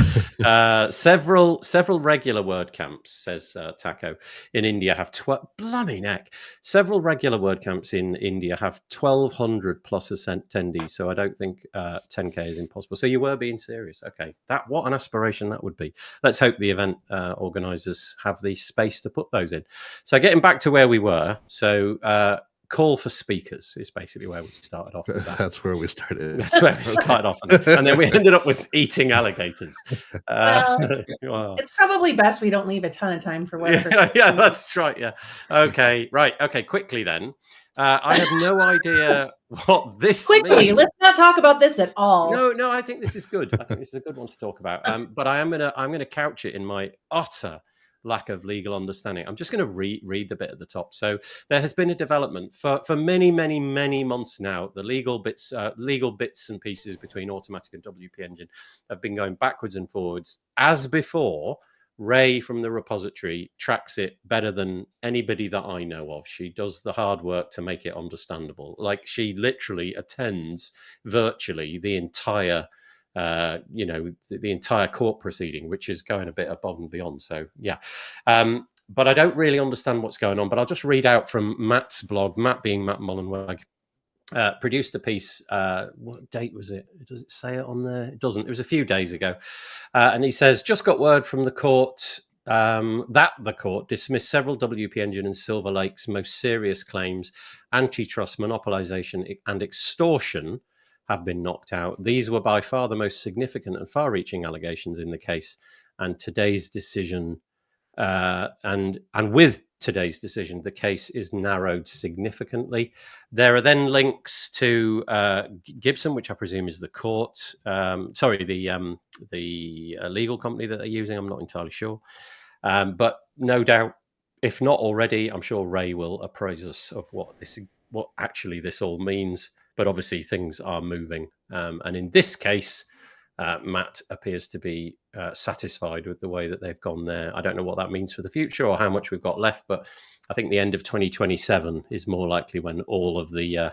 Speaker 1: Several regular WordCamps, says Taco, in India have blimey neck. Several regular WordCamps in India have 1,200 plus attendees. So I don't think 10K is impossible. So you were being serious. Okay, what an aspiration that would be. Let's hope the event organizers have the space to put those in. So getting back to where we were, so call for speakers is basically where we started off.
Speaker 3: That's where we started.
Speaker 1: That's where we started off, and then we ended up with eating alligators.
Speaker 2: Well, it's probably best we don't leave a ton of time for whatever.
Speaker 1: Yeah, that's right. Yeah. Okay. Right. Okay. Quickly then. I have no idea what this
Speaker 2: quickly
Speaker 1: means.
Speaker 2: Let's not talk about this at all.
Speaker 1: No, I think this is good. I think this is a good one to talk about. But I'm gonna couch it in my utter lack of legal understanding. I'm just going to read the bit at the top. So there has been a development for many months now. The legal bits and pieces between Automatic and WP Engine have been going backwards and forwards. As before, Ray from the repository tracks it better than anybody that I know of. She does the hard work to make it understandable. Like, she literally attends virtually the entire the entire court proceeding, which is going a bit above and beyond. So yeah, but I don't really understand what's going on. But I'll just read out from Matt's blog. Matt being Matt Mullenweg, produced a piece. What date was it? Does it say it on there? It doesn't. It was a few days ago, and he says, just got word from the court that the court dismissed several WP Engine and Silver Lake's most serious claims: antitrust, monopolization, and extortion have been knocked out. These were by far the most significant and far-reaching allegations in the case, and today's decision, and with today's decision, the case is narrowed significantly. There are then links to Gibson, which I presume is the court. The legal company that they're using. I'm not entirely sure, but no doubt, if not already, I'm sure Ray will apprise us of what actually this all means. But obviously things are moving. And in this case, Matt appears to be satisfied with the way that they've gone there. I don't know what that means for the future or how much we've got left, but I think the end of 2027 is more likely when all of the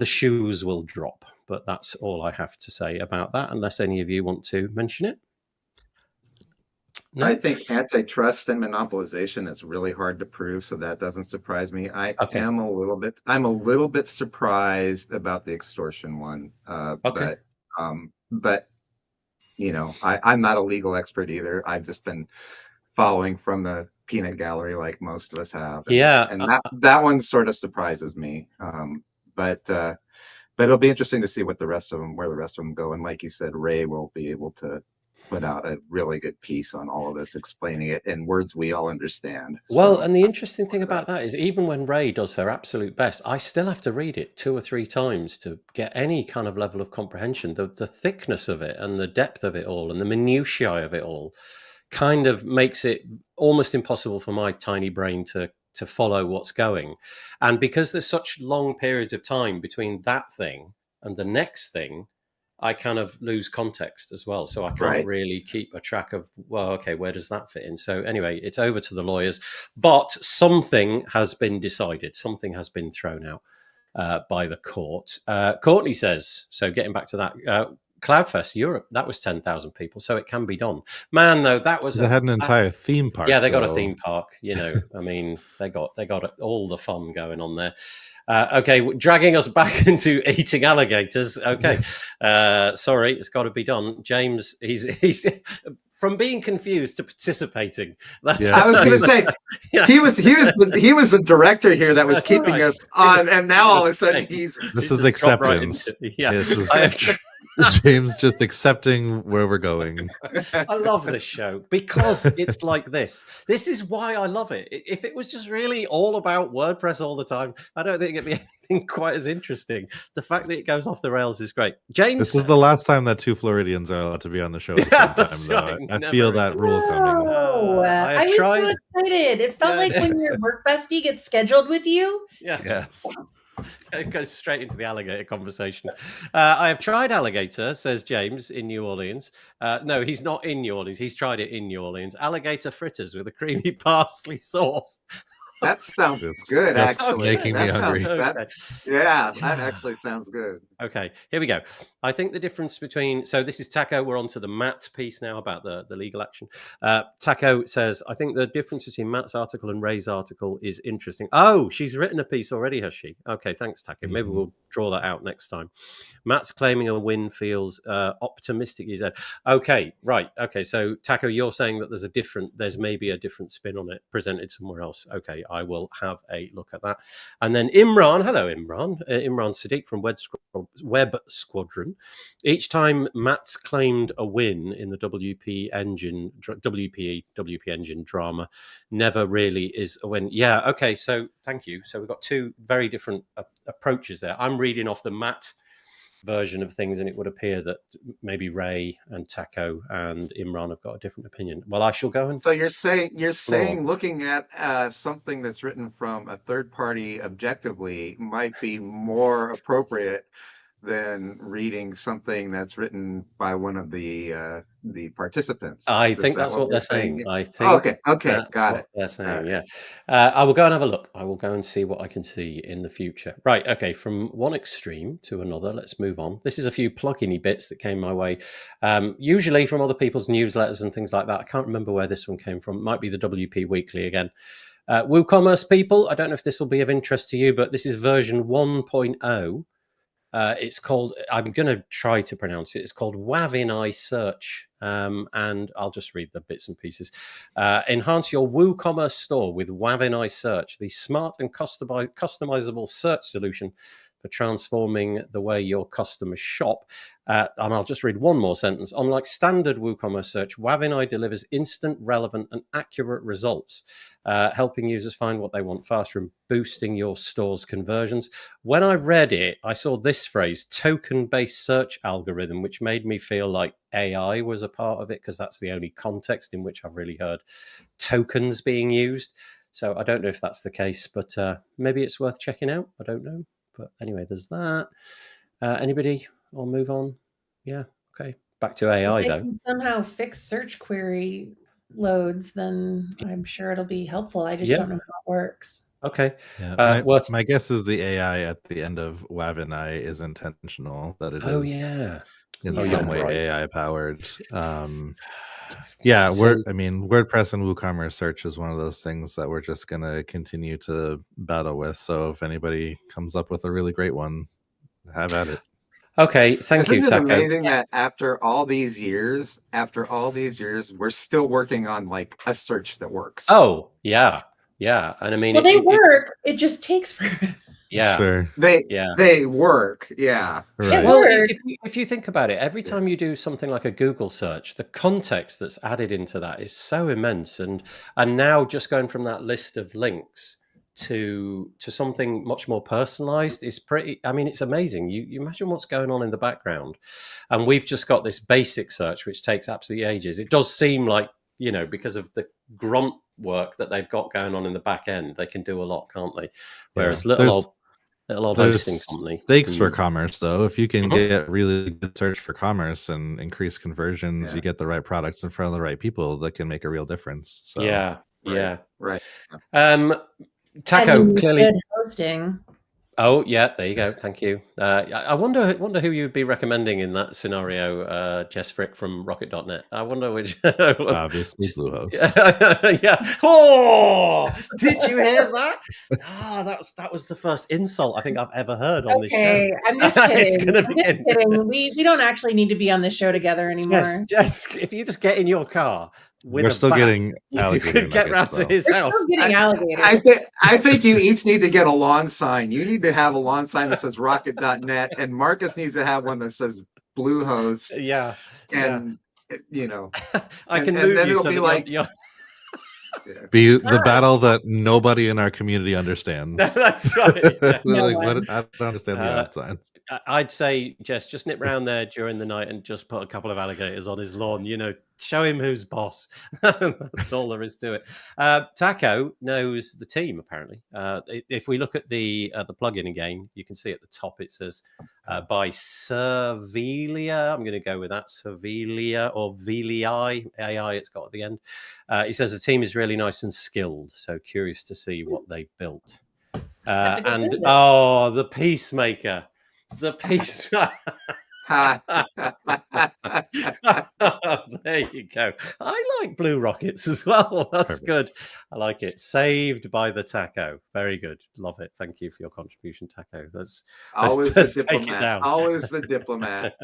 Speaker 1: shoes will drop. But that's all I have to say about that, unless any of you want to mention it. No?
Speaker 4: I think antitrust and monopolization is really hard to prove, so that doesn't surprise me. I'm a little bit surprised about the extortion one. But I'm not a legal expert either. I've just been following from the peanut gallery like most of us have. And that one sort of surprises me. But But it'll be interesting to see what where the rest of them go. And like you said, Ray will be able to put out a really good piece on all of this, explaining it in words we all understand.
Speaker 1: Well,
Speaker 4: So
Speaker 1: and the interesting thing about that is even when Ray does her absolute best, I still have to read it 2 or 3 times to get any kind of level of comprehension. The thickness of it and the depth of it all and the minutiae of it all kind of makes it almost impossible for my tiny brain to follow what's going. And because there's such long periods of time between that thing and the next thing, I kind of lose context as well. So I can't really keep a track of, well, okay, where does that fit in? So anyway, it's over to the lawyers, but something has been decided. Something has been thrown out by the court. Courtney says, so getting back to that, Cloudfest Europe, that was 10,000 people, so it can be done. Man, though, that was
Speaker 3: they had an entire theme park.
Speaker 1: Yeah, they got a theme park. You know, I mean, they got all the fun going on there. Okay, dragging us back into eating alligators. Okay, sorry, it's got to be done. James, he's from being confused to participating. That's
Speaker 4: I was going to say he was the director here that was keeping us on, and now all of a sudden this
Speaker 3: is acceptance. James just accepting where we're going.
Speaker 1: I love this show because it's like this. This is why I love it. If it was just really all about WordPress all the time, I don't think it'd be anything quite as interesting. The fact that it goes off the rails is great. James,
Speaker 3: this is the last time that 2 Floridians are allowed to be on the show at the same time. Though. I feel that rule coming.
Speaker 2: I was so excited. It felt like when your work bestie gets scheduled with you.
Speaker 1: Yeah. Yes. Go straight into the alligator conversation. I have tried alligator, says James, in New Orleans. No, he's not in New Orleans. He's tried it in New Orleans. Alligator fritters with a creamy parsley sauce.
Speaker 4: That sounds good, actually.
Speaker 3: Making me hungry.
Speaker 4: Yeah, that actually sounds good.
Speaker 1: Okay, here we go. I think the difference between... So this is Taco. We're on to the Matt piece now about the legal action. Taco says, I think the difference between Matt's article and Ray's article is interesting. Oh, she's written a piece already, has she? Okay, thanks, Taco. Maybe we'll draw that out next time. Matt's claiming a win feels optimistic, he said. Okay, right. Okay, so Taco, you're saying that there's maybe a different spin on it presented somewhere else. Okay, I will have a look at that. And then Imran, hello Imran, Imran Siddiq from Web Squadron. Each time Matt's claimed a win in the WP Engine drama, never really is a win. Yeah, okay, so thank you. So we've got 2 very different approaches there. I'm reading off the Matt version of things, and it would appear that maybe Ray and Taco and Imran have got a different opinion. Well, I shall go and...
Speaker 4: So you're saying looking at something that's written from a third party objectively might be more appropriate than reading something that's written by one of the participants.
Speaker 1: I think that's what they're saying. I think.
Speaker 4: Okay, got it.
Speaker 1: They're saying, yeah. I will go and have a look. I will go and see what I can see in the future. Right. Okay. From one extreme to another, let's move on. This is a few plugin-y bits that came my way, usually from other people's newsletters and things like that. I can't remember where this one came from. It might be the WP Weekly again. WooCommerce people, I don't know if this will be of interest to you, but this is version 1.0. It's called, I'm going to try to pronounce it. It's called Wavin Search. And I'll just read the bits and pieces. Enhance your WooCommerce store with Wavin Search, the smart and customizable search solution for transforming the way your customers shop. And I'll just read one more sentence. Unlike standard WooCommerce search, Wavin delivers instant, relevant, and accurate results, helping users find what they want faster and boosting your store's conversions. When I read it, I saw this phrase, token-based search algorithm, which made me feel like AI was a part of it, because that's the only context in which I've really heard tokens being used. So I don't know if that's the case, but maybe it's worth checking out. I don't know. But anyway, there's that. Anybody? I'll move on. Yeah. Okay. Back to AI, though.
Speaker 2: Can somehow fix search query loads, then I'm sure it'll be helpful. I just don't know how it works.
Speaker 1: Okay.
Speaker 3: Yeah, my guess is the AI at the end of Wavin is intentional, that it is in some way AI powered. WordPress and WooCommerce search is one of those things that we're just going to continue to battle with. So if anybody comes up with a really great one, have at it.
Speaker 1: Okay, thank you, Taco.
Speaker 4: Isn't it amazing that after all these years, we're still working on like a search that works?
Speaker 1: Oh, yeah. Yeah. And I mean,
Speaker 2: well, they work. It just takes forever.
Speaker 1: Yeah.
Speaker 3: Sure.
Speaker 4: They work. Yeah.
Speaker 3: Right.
Speaker 1: Well,
Speaker 2: Word.
Speaker 1: if you think about it, every time you do something like a Google search, the context that's added into that is so immense, and now just going from that list of links to something much more personalized is pretty. I mean, it's amazing. You imagine what's going on in the background, and we've just got this basic search which takes absolutely ages. It does seem like, because of the grunt work that they've got going on in the back end, they can do a lot, can't they? Whereas little old hosting
Speaker 3: There's
Speaker 1: company.
Speaker 3: stakes for commerce, though. If you can
Speaker 1: Mhm.
Speaker 3: get really good search for commerce and increase conversions,
Speaker 4: Yeah.
Speaker 3: you get the right products in front of the right people that can make a real difference. So
Speaker 1: Yeah.
Speaker 4: Right.
Speaker 1: Taco
Speaker 2: And
Speaker 1: clearly.
Speaker 2: good hosting.
Speaker 1: Oh yeah, there you go. Thank you. I wonder who you'd be recommending in that scenario, Jess Frick from Rocket.net. I wonder which.
Speaker 3: obviously
Speaker 1: Just-
Speaker 3: Bluehost.
Speaker 1: yeah. Oh, did you hear that? That was the first insult I think I've ever heard on this show.
Speaker 2: Okay, I'm just
Speaker 1: It's
Speaker 2: kidding.
Speaker 1: gonna
Speaker 2: I'm
Speaker 1: be
Speaker 2: just kidding. We don't actually need to be on this show together anymore.
Speaker 1: Jess, if you just get in your car with
Speaker 3: We're
Speaker 1: a
Speaker 3: still
Speaker 1: bat,
Speaker 3: getting
Speaker 1: you
Speaker 3: alligator
Speaker 1: could get
Speaker 3: nuggets,
Speaker 1: round to
Speaker 3: though.
Speaker 1: his
Speaker 2: We're
Speaker 1: house.
Speaker 2: still getting alligators.
Speaker 4: I think you each need to get a lawn sign. You need to have a lawn sign that says rocket.net, and Marcus needs to have one that says Bluehost.
Speaker 1: Yeah.
Speaker 4: And
Speaker 1: I can
Speaker 4: and
Speaker 1: move
Speaker 4: then
Speaker 1: you
Speaker 4: it'll
Speaker 1: so
Speaker 4: be
Speaker 1: that
Speaker 4: like
Speaker 1: you're
Speaker 3: Be the
Speaker 2: right.
Speaker 3: battle that nobody in our community understands.
Speaker 1: That's right. Yeah.
Speaker 2: No
Speaker 3: Like,
Speaker 2: one.
Speaker 3: I don't understand the odd signs.
Speaker 1: I'd say, Jess, just nip round there during the night and just put a couple of alligators on his lawn. Show him who's boss. That's all there is to it. Taco knows the team, apparently. If we look at the plugin again, you can see at the top it says by Servilia. I'm going to go with that, Servilia or Vilii AI. It's got at the end. He says the team is really nice and skilled. So curious to see what they built.
Speaker 2: Have to go visit.
Speaker 1: The Peacemaker. The Peacemaker. There you go. I like blue rockets as well. That's
Speaker 3: Perfect.
Speaker 1: good. I like it. Saved by the Taco. Very good. Love it. Thank you for your contribution, Taco. Let's
Speaker 4: always
Speaker 1: take
Speaker 4: the
Speaker 1: it
Speaker 4: diplomat.
Speaker 1: down.
Speaker 4: Always the diplomat.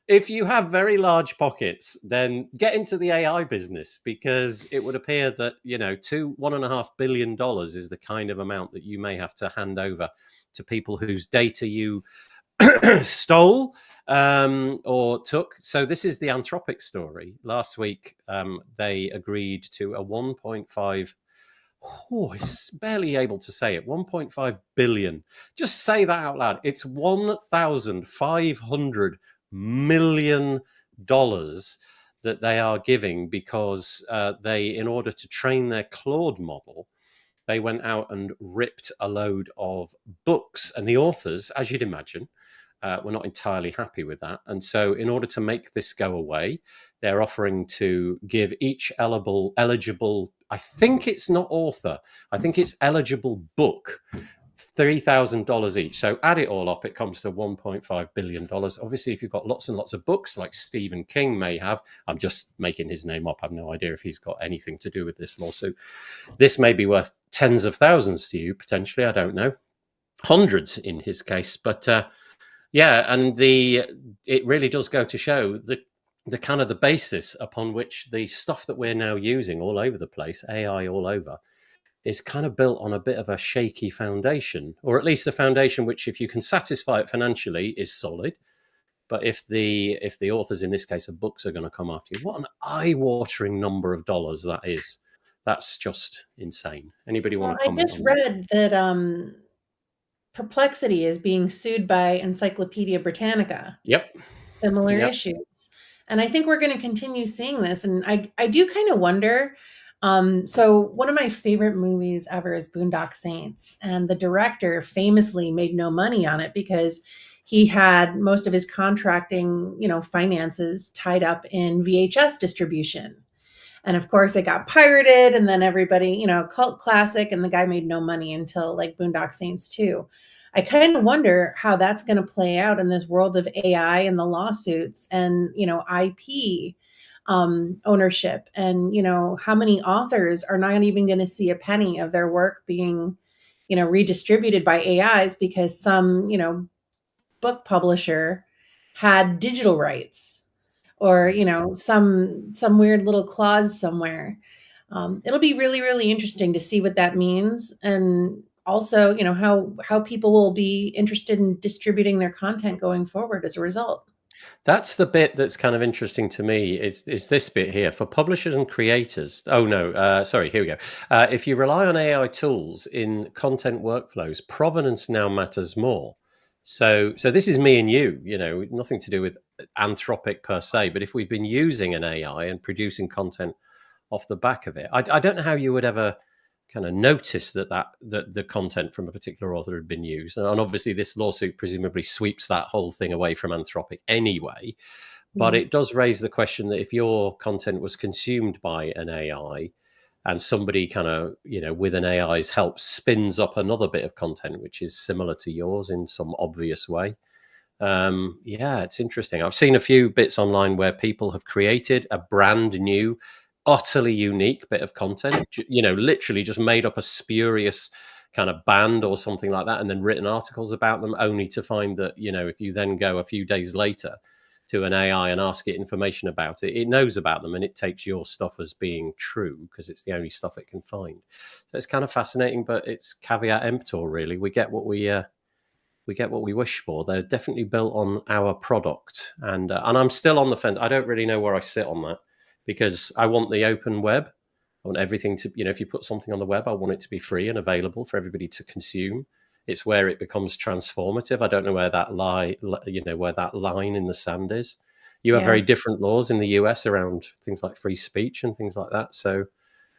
Speaker 1: If you have very large pockets, then get into the AI business, because it would appear that $1.5 billion is the kind of amount that you may have to hand over to people whose data you stole or took. So this is the Anthropic story. Last week, they agreed to a 1.5. Oh, it's barely able to say it. 1.5 billion. Just say that out loud. It's $1,500 million that they are giving because in order to train their Claude model, they went out and ripped a load of books, and the authors, as you'd imagine, were not entirely happy with that. And so in order to make this go away, they're offering to give each eligible, I think it's not author, I think it's eligible book, $3,000 each. So add it all up, it comes to $1.5 billion. Obviously, if you've got lots and lots of books like Stephen King may have, I'm just making his name up, I have no idea if he's got anything to do with this lawsuit. This may be worth tens of thousands to you, potentially, I don't know. Hundreds in his case, but and it really does go to show the kind of the basis upon which the stuff that we're now using all over the place, AI all over, is kind of built on a bit of a shaky foundation, or at least a foundation which, if you can satisfy it financially, is solid. But if the authors in this case of books are going to come after you, what an eye-watering number of dollars that is. That's just insane. Anybody want to comment?
Speaker 2: I just read that Perplexity is being sued by Encyclopedia Britannica.
Speaker 1: Yep.
Speaker 2: Similar issues. And I think we're going to continue seeing this. And I do kind of wonder. So one of my favorite movies ever is Boondock Saints. And the director famously made no money on it because he had most of his contracting, finances tied up in VHS distribution. And of course it got pirated, and then everybody, cult classic, and the guy made no money until like Boondock Saints 2. I kind of wonder how that's going to play out in this world of AI and the lawsuits and, IP ownership, and, how many authors are not even going to see a penny of their work being, redistributed by AIs because some, book publisher had digital rights, or some weird little clause somewhere. It'll be really, really interesting to see what that means. And also, you know, how people will be interested in distributing their content going forward as a result.
Speaker 1: That's the bit that's kind of interesting to me is this bit here for publishers and creators. Oh no, sorry, here we go. If you rely on AI tools in content workflows, provenance now matters more. So this is me and you, you know, nothing to do with Anthropic per se, but if we've been using an AI and producing content off the back of it, I don't know how you would ever kind of notice that the content from a particular author had been used, and obviously this lawsuit presumably sweeps that whole thing away from Anthropic anyway. But it does raise the question that if your content was consumed by an AI and somebody kind of, you know, with an AI's help spins up another bit of content which is similar to yours in some obvious way, yeah, it's interesting. I've seen a few bits online where people have created a brand new, utterly unique bit of content, you know, literally just made up a spurious kind of band or something like that and then written articles about them, only to find that, you know, if you then go a few days later to an AI and ask it information about it, it knows about them and it takes your stuff as being true because it's the only stuff it can find. So it's kind of fascinating, but it's caveat emptor, really. We get what we wish for. They're definitely built on our product, and I'm still on the fence. I don't really know where I sit on that, because I want the open web. I want everything to, you know, if you put something on the web, I want it to be free and available for everybody to consume. It's where it becomes transformative. I don't know where that where that line in the sand is. You have very different laws in the US around things like free speech and things like that. So,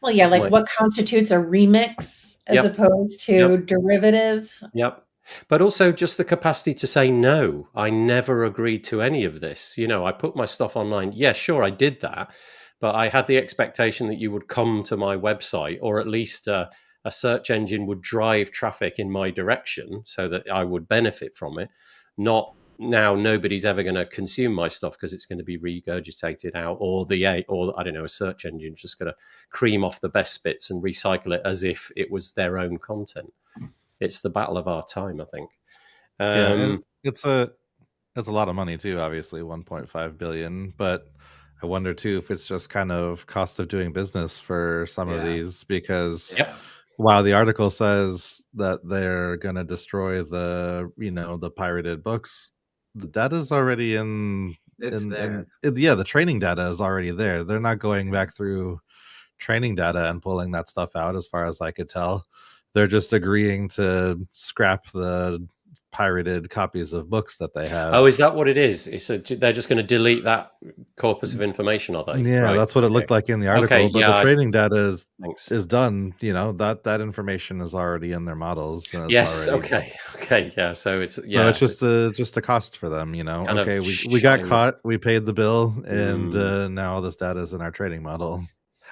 Speaker 2: well, yeah, like what constitutes a remix as opposed to derivative.
Speaker 1: Yep. But also just the capacity to say, no, I never agreed to any of this. You know, I put my stuff online. Yeah, sure, I did that. But I had the expectation that you would come to my website, or at least a search engine would drive traffic in my direction so that I would benefit from it. Not now nobody's ever going to consume my stuff because it's going to be regurgitated out, or I don't know, a search engine just going to cream off the best bits and recycle it as if it was their own content. It's the battle of our time, I think.
Speaker 3: And it's a lot of money too, obviously 1.5 billion, but I wonder too if it's just kind of cost of doing business for some of these, because while the article says that they're going to destroy the pirated books, the data's already the training data is already there. They're not going back through training data and pulling that stuff out, as far as I could tell. They're just agreeing to scrap the pirated copies of books that they have.
Speaker 1: Oh, is that what it is? They're just going to delete that corpus of information, are they?
Speaker 3: Yeah, that's what it looked like in the article. But the training data is done. You know, that information is already in their models.
Speaker 1: Yes. Okay. Yeah. So it's
Speaker 3: just a cost for them. You know. Okay, we got caught. We paid the bill, and now all this data is in our trading model.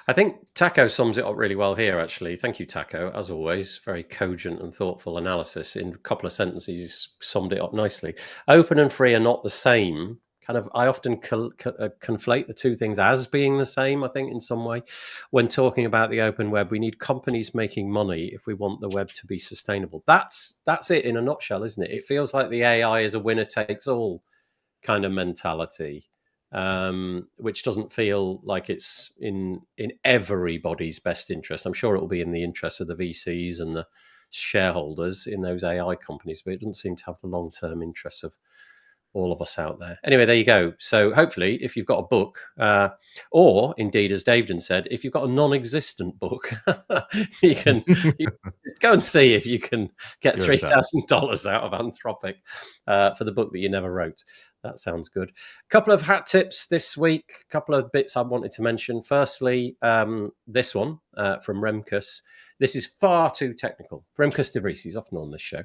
Speaker 1: I think Taco sums it up really well here, actually. Thank you, Taco. As always, very cogent and thoughtful analysis. In a couple of sentences, summed it up nicely. Open and free are not the same. I often conflate the two things as being the same, I think, in some way. When talking about the open web, we need companies making money if we want the web to be sustainable. That's it in a nutshell, isn't it? It feels like the AI is a winner takes all kind of mentality. Which doesn't feel like it's in everybody's best interest. I'm sure it will be in the interest of the VCs and the shareholders in those AI companies, but it doesn't seem to have the long-term interests of all of us out there. Anyway, there you go. So hopefully, if you've got a book, or indeed, as Davidson said, if you've got a non-existent book, you can go and see if you can get $3,000 out of Anthropic for the book that you never wrote. That sounds good. A couple of hat tips this week. A couple of bits I wanted to mention. Firstly, this one from Remkus. This is far too technical. Remkus de Vries, he's often on this show.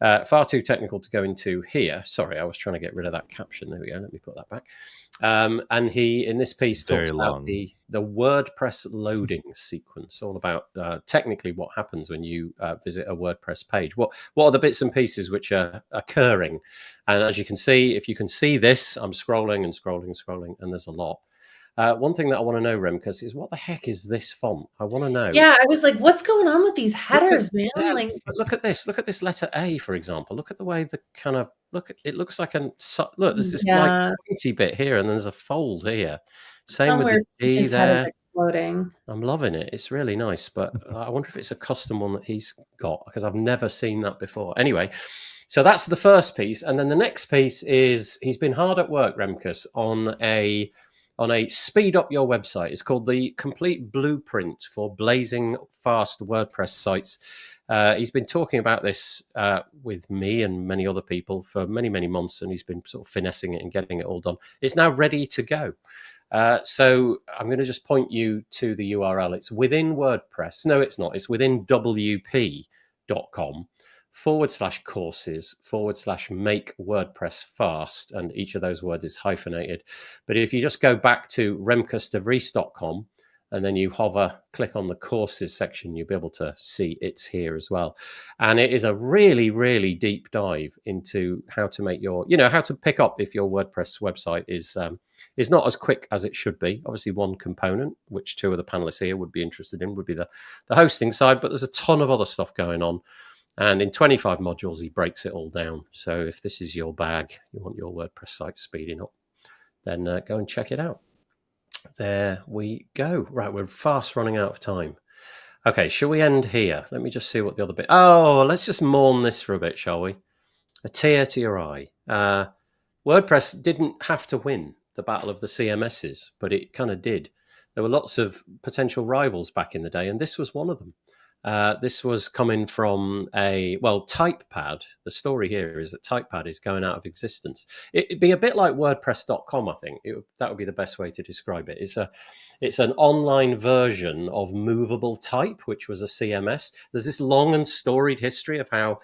Speaker 1: Far too technical to go into here. Sorry, I was trying to get rid of that caption. There we go. Let me put that back. And he, in this piece, talks about the WordPress loading sequence, all about technically what happens when you visit a WordPress page. What are the bits and pieces which are occurring? And as you can see, if you can see this, I'm scrolling and scrolling and scrolling, and there's a lot. One thing that I want to know, Remkus, is what the heck is this font? I want to know.
Speaker 2: Yeah, I was like, what's going on with these headers, man?
Speaker 1: Look at this. Look at this letter A, for example. Look at the way the kind of it looks like there's this like pointy bit here, and there's a fold here. Same with the D there.
Speaker 2: floating.
Speaker 1: I'm loving it. It's really nice, but I wonder if it's a custom one that he's got, because I've never seen that before. Anyway, so that's the first piece, and then the next piece is he's been hard at work, Remkus, on a speed up your website. It's called the Complete Blueprint for Blazing Fast WordPress Sites. He's been talking about this with me and many other people for many, many months, and he's been sort of finessing it and getting it all done. It's now ready to go. So I'm going to just point you to the URL. It's within WordPress. No, it's not. It's within wp.com/courses/make WordPress fast. And each of those words is hyphenated. But if you just go back to remkusdevries.com and then you hover, click on the courses section, you'll be able to see it's here as well. And it is a really, really deep dive into how to make your, how to pick up if your WordPress website is not as quick as it should be. Obviously, one component, which two of the panelists here would be interested in, would be the hosting side, but there's a ton of other stuff going on. And in 25 modules, he breaks it all down. So if this is your bag, you want your WordPress site speeding up, then go and check it out. There we go. Right, we're fast running out of time. Okay, shall we end here? Let me just see what the other bit... Oh, let's just mourn this for a bit, shall we? A tear to your eye. WordPress didn't have to win the battle of the CMSs, but it kind of did. There were lots of potential rivals back in the day, and this was one of them. This was coming from TypePad. The story here is that TypePad is going out of existence. It'd be a bit like WordPress.com, I think. That would be the best way to describe it. It's an online version of Movable Type, which was a CMS. There's this long and storied history of how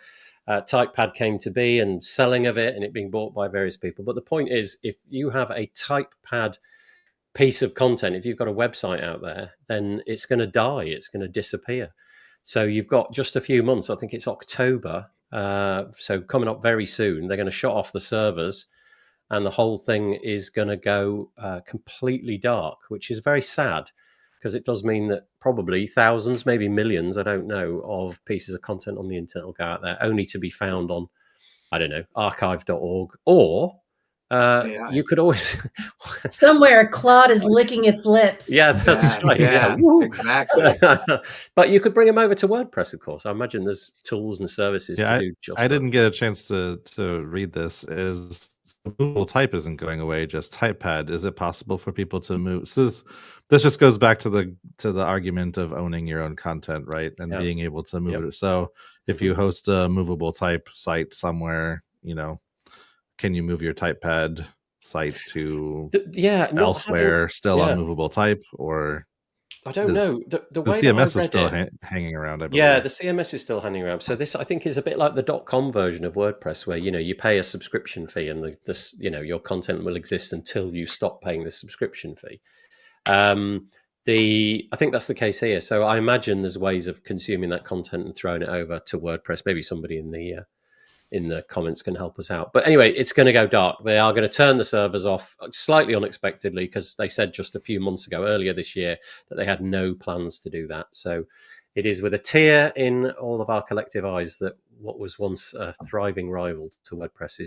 Speaker 1: TypePad came to be and selling of it and it being bought by various people. But the point is, if you have a TypePad piece of content, if you've got a website out there, then it's going to die. It's going to disappear. So you've got just a few months. I think it's October. So coming up very soon, they're going to shut off the servers and the whole thing is going to go completely dark, which is very sad because it does mean that probably thousands, maybe millions, I don't know, of pieces of content on the internet will go out there only to be found on, I don't know, archive.org or you could always
Speaker 2: somewhere Claude is licking its lips.
Speaker 1: Yeah, that's right.
Speaker 4: Yeah, exactly.
Speaker 1: But you could bring them over to WordPress, of course. I imagine there's tools and services to do just
Speaker 3: I
Speaker 1: that.
Speaker 3: didn't get a chance to read this. Is Movable Type isn't going away, just TypePad. Is it possible for people to move? So this just goes back to the argument of owning your own content, right? And being able to move it. So if you host a Movable Type site somewhere, can you move your TypePad site to elsewhere on Movable Type? Or
Speaker 1: I don't know. The way
Speaker 3: CMS is still hanging around, I believe.
Speaker 1: Yeah, the CMS is still hanging around. So this, I think, is a bit like the .com version of WordPress, where you pay a subscription fee, and your content will exist until you stop paying the subscription fee. I think that's the case here. So I imagine there's ways of consuming that content and throwing it over to WordPress. Maybe somebody in the comments can help us out. But anyway, it's going to go dark. They are going to turn the servers off slightly unexpectedly, because they said just a few months ago, earlier this year, that they had no plans to do that. So it is with a tear in all of our collective eyes that what was once a thriving rival to WordPress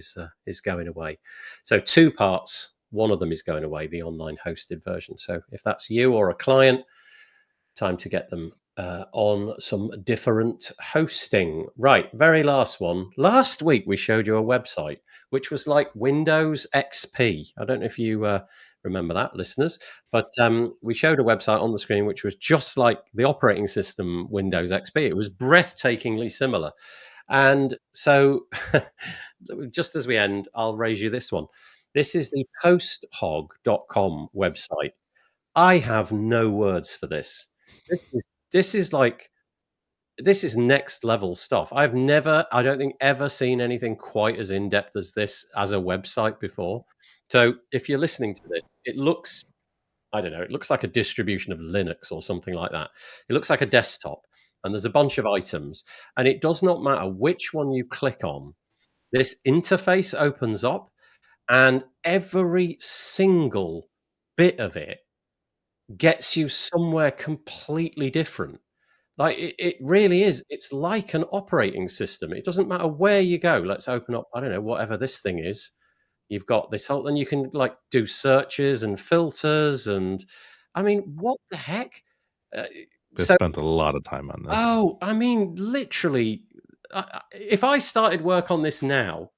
Speaker 1: is going away. So two parts. One of them is going away, the online hosted version. So if that's you or a client, time to get them on some different hosting. Right, very last one. Last week we showed you a website which was like Windows XP. I don't know if you remember that, listeners, but we showed a website on the screen which was just like the operating system Windows XP. It was breathtakingly similar. And so just as we end, I'll raise you this one. This is the posthog.com website. I have no words for this. This is next level stuff. I've never, I don't think, ever seen anything quite as in-depth as this as a website before. So if you're listening to this, it looks, I don't know, it looks like a distribution of Linux or something like that. It looks like a desktop, and there's a bunch of items, and it does not matter which one you click on. This interface opens up, and every single bit of it gets you somewhere completely different. Like it really is. It's like an operating system. It doesn't matter where you go. Let's open up, I don't know, whatever this thing is. You've got this whole, and you can like do searches and filters and I mean, what the heck?
Speaker 3: They spent a lot of time on this.
Speaker 1: Oh, I mean, literally, if I started work on this now,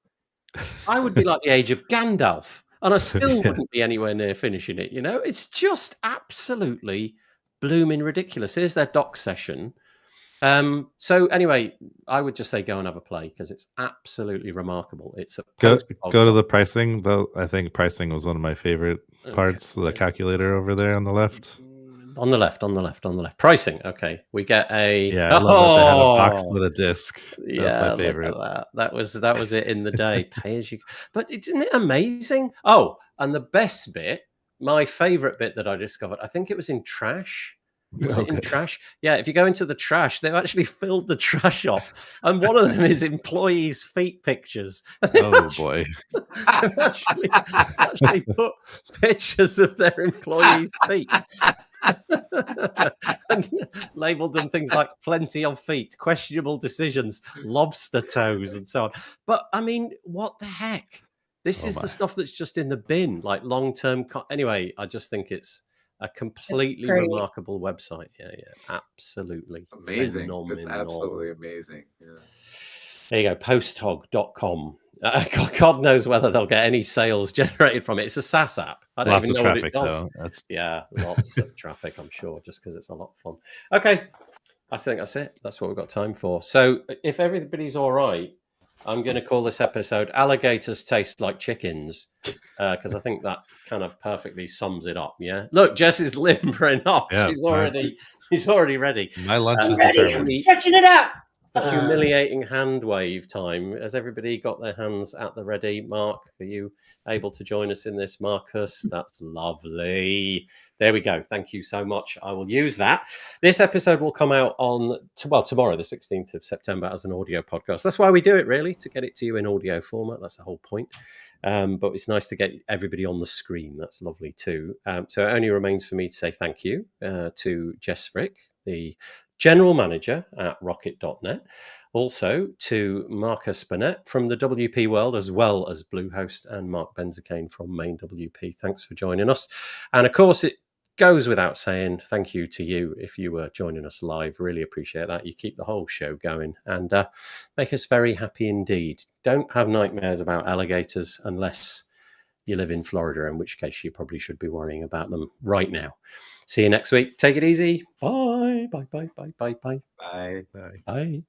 Speaker 1: I would be like the age of Gandalf, and I still wouldn't be anywhere near finishing it. It's just absolutely blooming ridiculous. Here's their doc session. So anyway, I would just say go and have a play because it's absolutely remarkable. It's a
Speaker 3: go to the pricing though. I think pricing was one of my favorite parts. The calculator over there on the left.
Speaker 1: On the left. Pricing. Okay, we get a.
Speaker 3: Yeah, I love that they had a box with a disc. That's my favorite.
Speaker 1: That was it in the day. Pay as you. But isn't it amazing? Oh, and the best bit, my favorite bit that I discovered, I think it was in trash. Was it in trash? Yeah, if you go into the trash, they've actually filled the trash off, and one of them is employees' feet pictures.
Speaker 3: Oh boy!
Speaker 1: They've actually put pictures of their employees' feet. And labeled them things like plenty of feet, questionable decisions, lobster toes, and so on. But I mean, what the heck? This is the stuff that's just in the bin, like long-term. Anyway, I just think it's a completely remarkable website. Yeah, absolutely
Speaker 4: amazing.
Speaker 1: Phenomenal.
Speaker 4: It's absolutely amazing. Yeah.
Speaker 1: There you go, posthog.com. God knows whether they'll get any sales generated from it. It's a SaaS app. I don't even know what it does. Yeah, lots of traffic, I'm sure, just because it's a lot of fun. Okay, I think that's it. That's what we've got time for. So if everybody's all right, I'm going to call this episode Alligators Taste Like Chickens, because I think that kind of perfectly sums it up. Yeah. Look, Jess is limbering up. Yeah, she's already ready.
Speaker 3: My lunch is determined.
Speaker 2: Stretching it up.
Speaker 1: The humiliating hand wave time. Has everybody got their hands at the ready? Marc, are you able to join us in this? Marcus, that's lovely. There we go. Thank you so much. I will use that. This episode will come out on, tomorrow, the 16th of September, as an audio podcast. That's why we do it, really, to get it to you in audio format. That's the whole point. But it's nice to get everybody on the screen. That's lovely too. So it only remains for me to say thank you to Jess Frick, the General Manager at Rocket.net, also to Marcus Burnette from the WP World, as well as Bluehost, and Marc Benzakein from Main WP. Thanks for joining us. And of course, it goes without saying thank you to you if you were joining us live. Really appreciate that. You keep the whole show going and make us very happy indeed. Don't have nightmares about alligators unless you live in Florida, in which case you probably should be worrying about them right now. See you next week. Take it easy. Bye. Bye. Bye. Bye. Bye. Bye.
Speaker 4: Bye.
Speaker 1: Bye.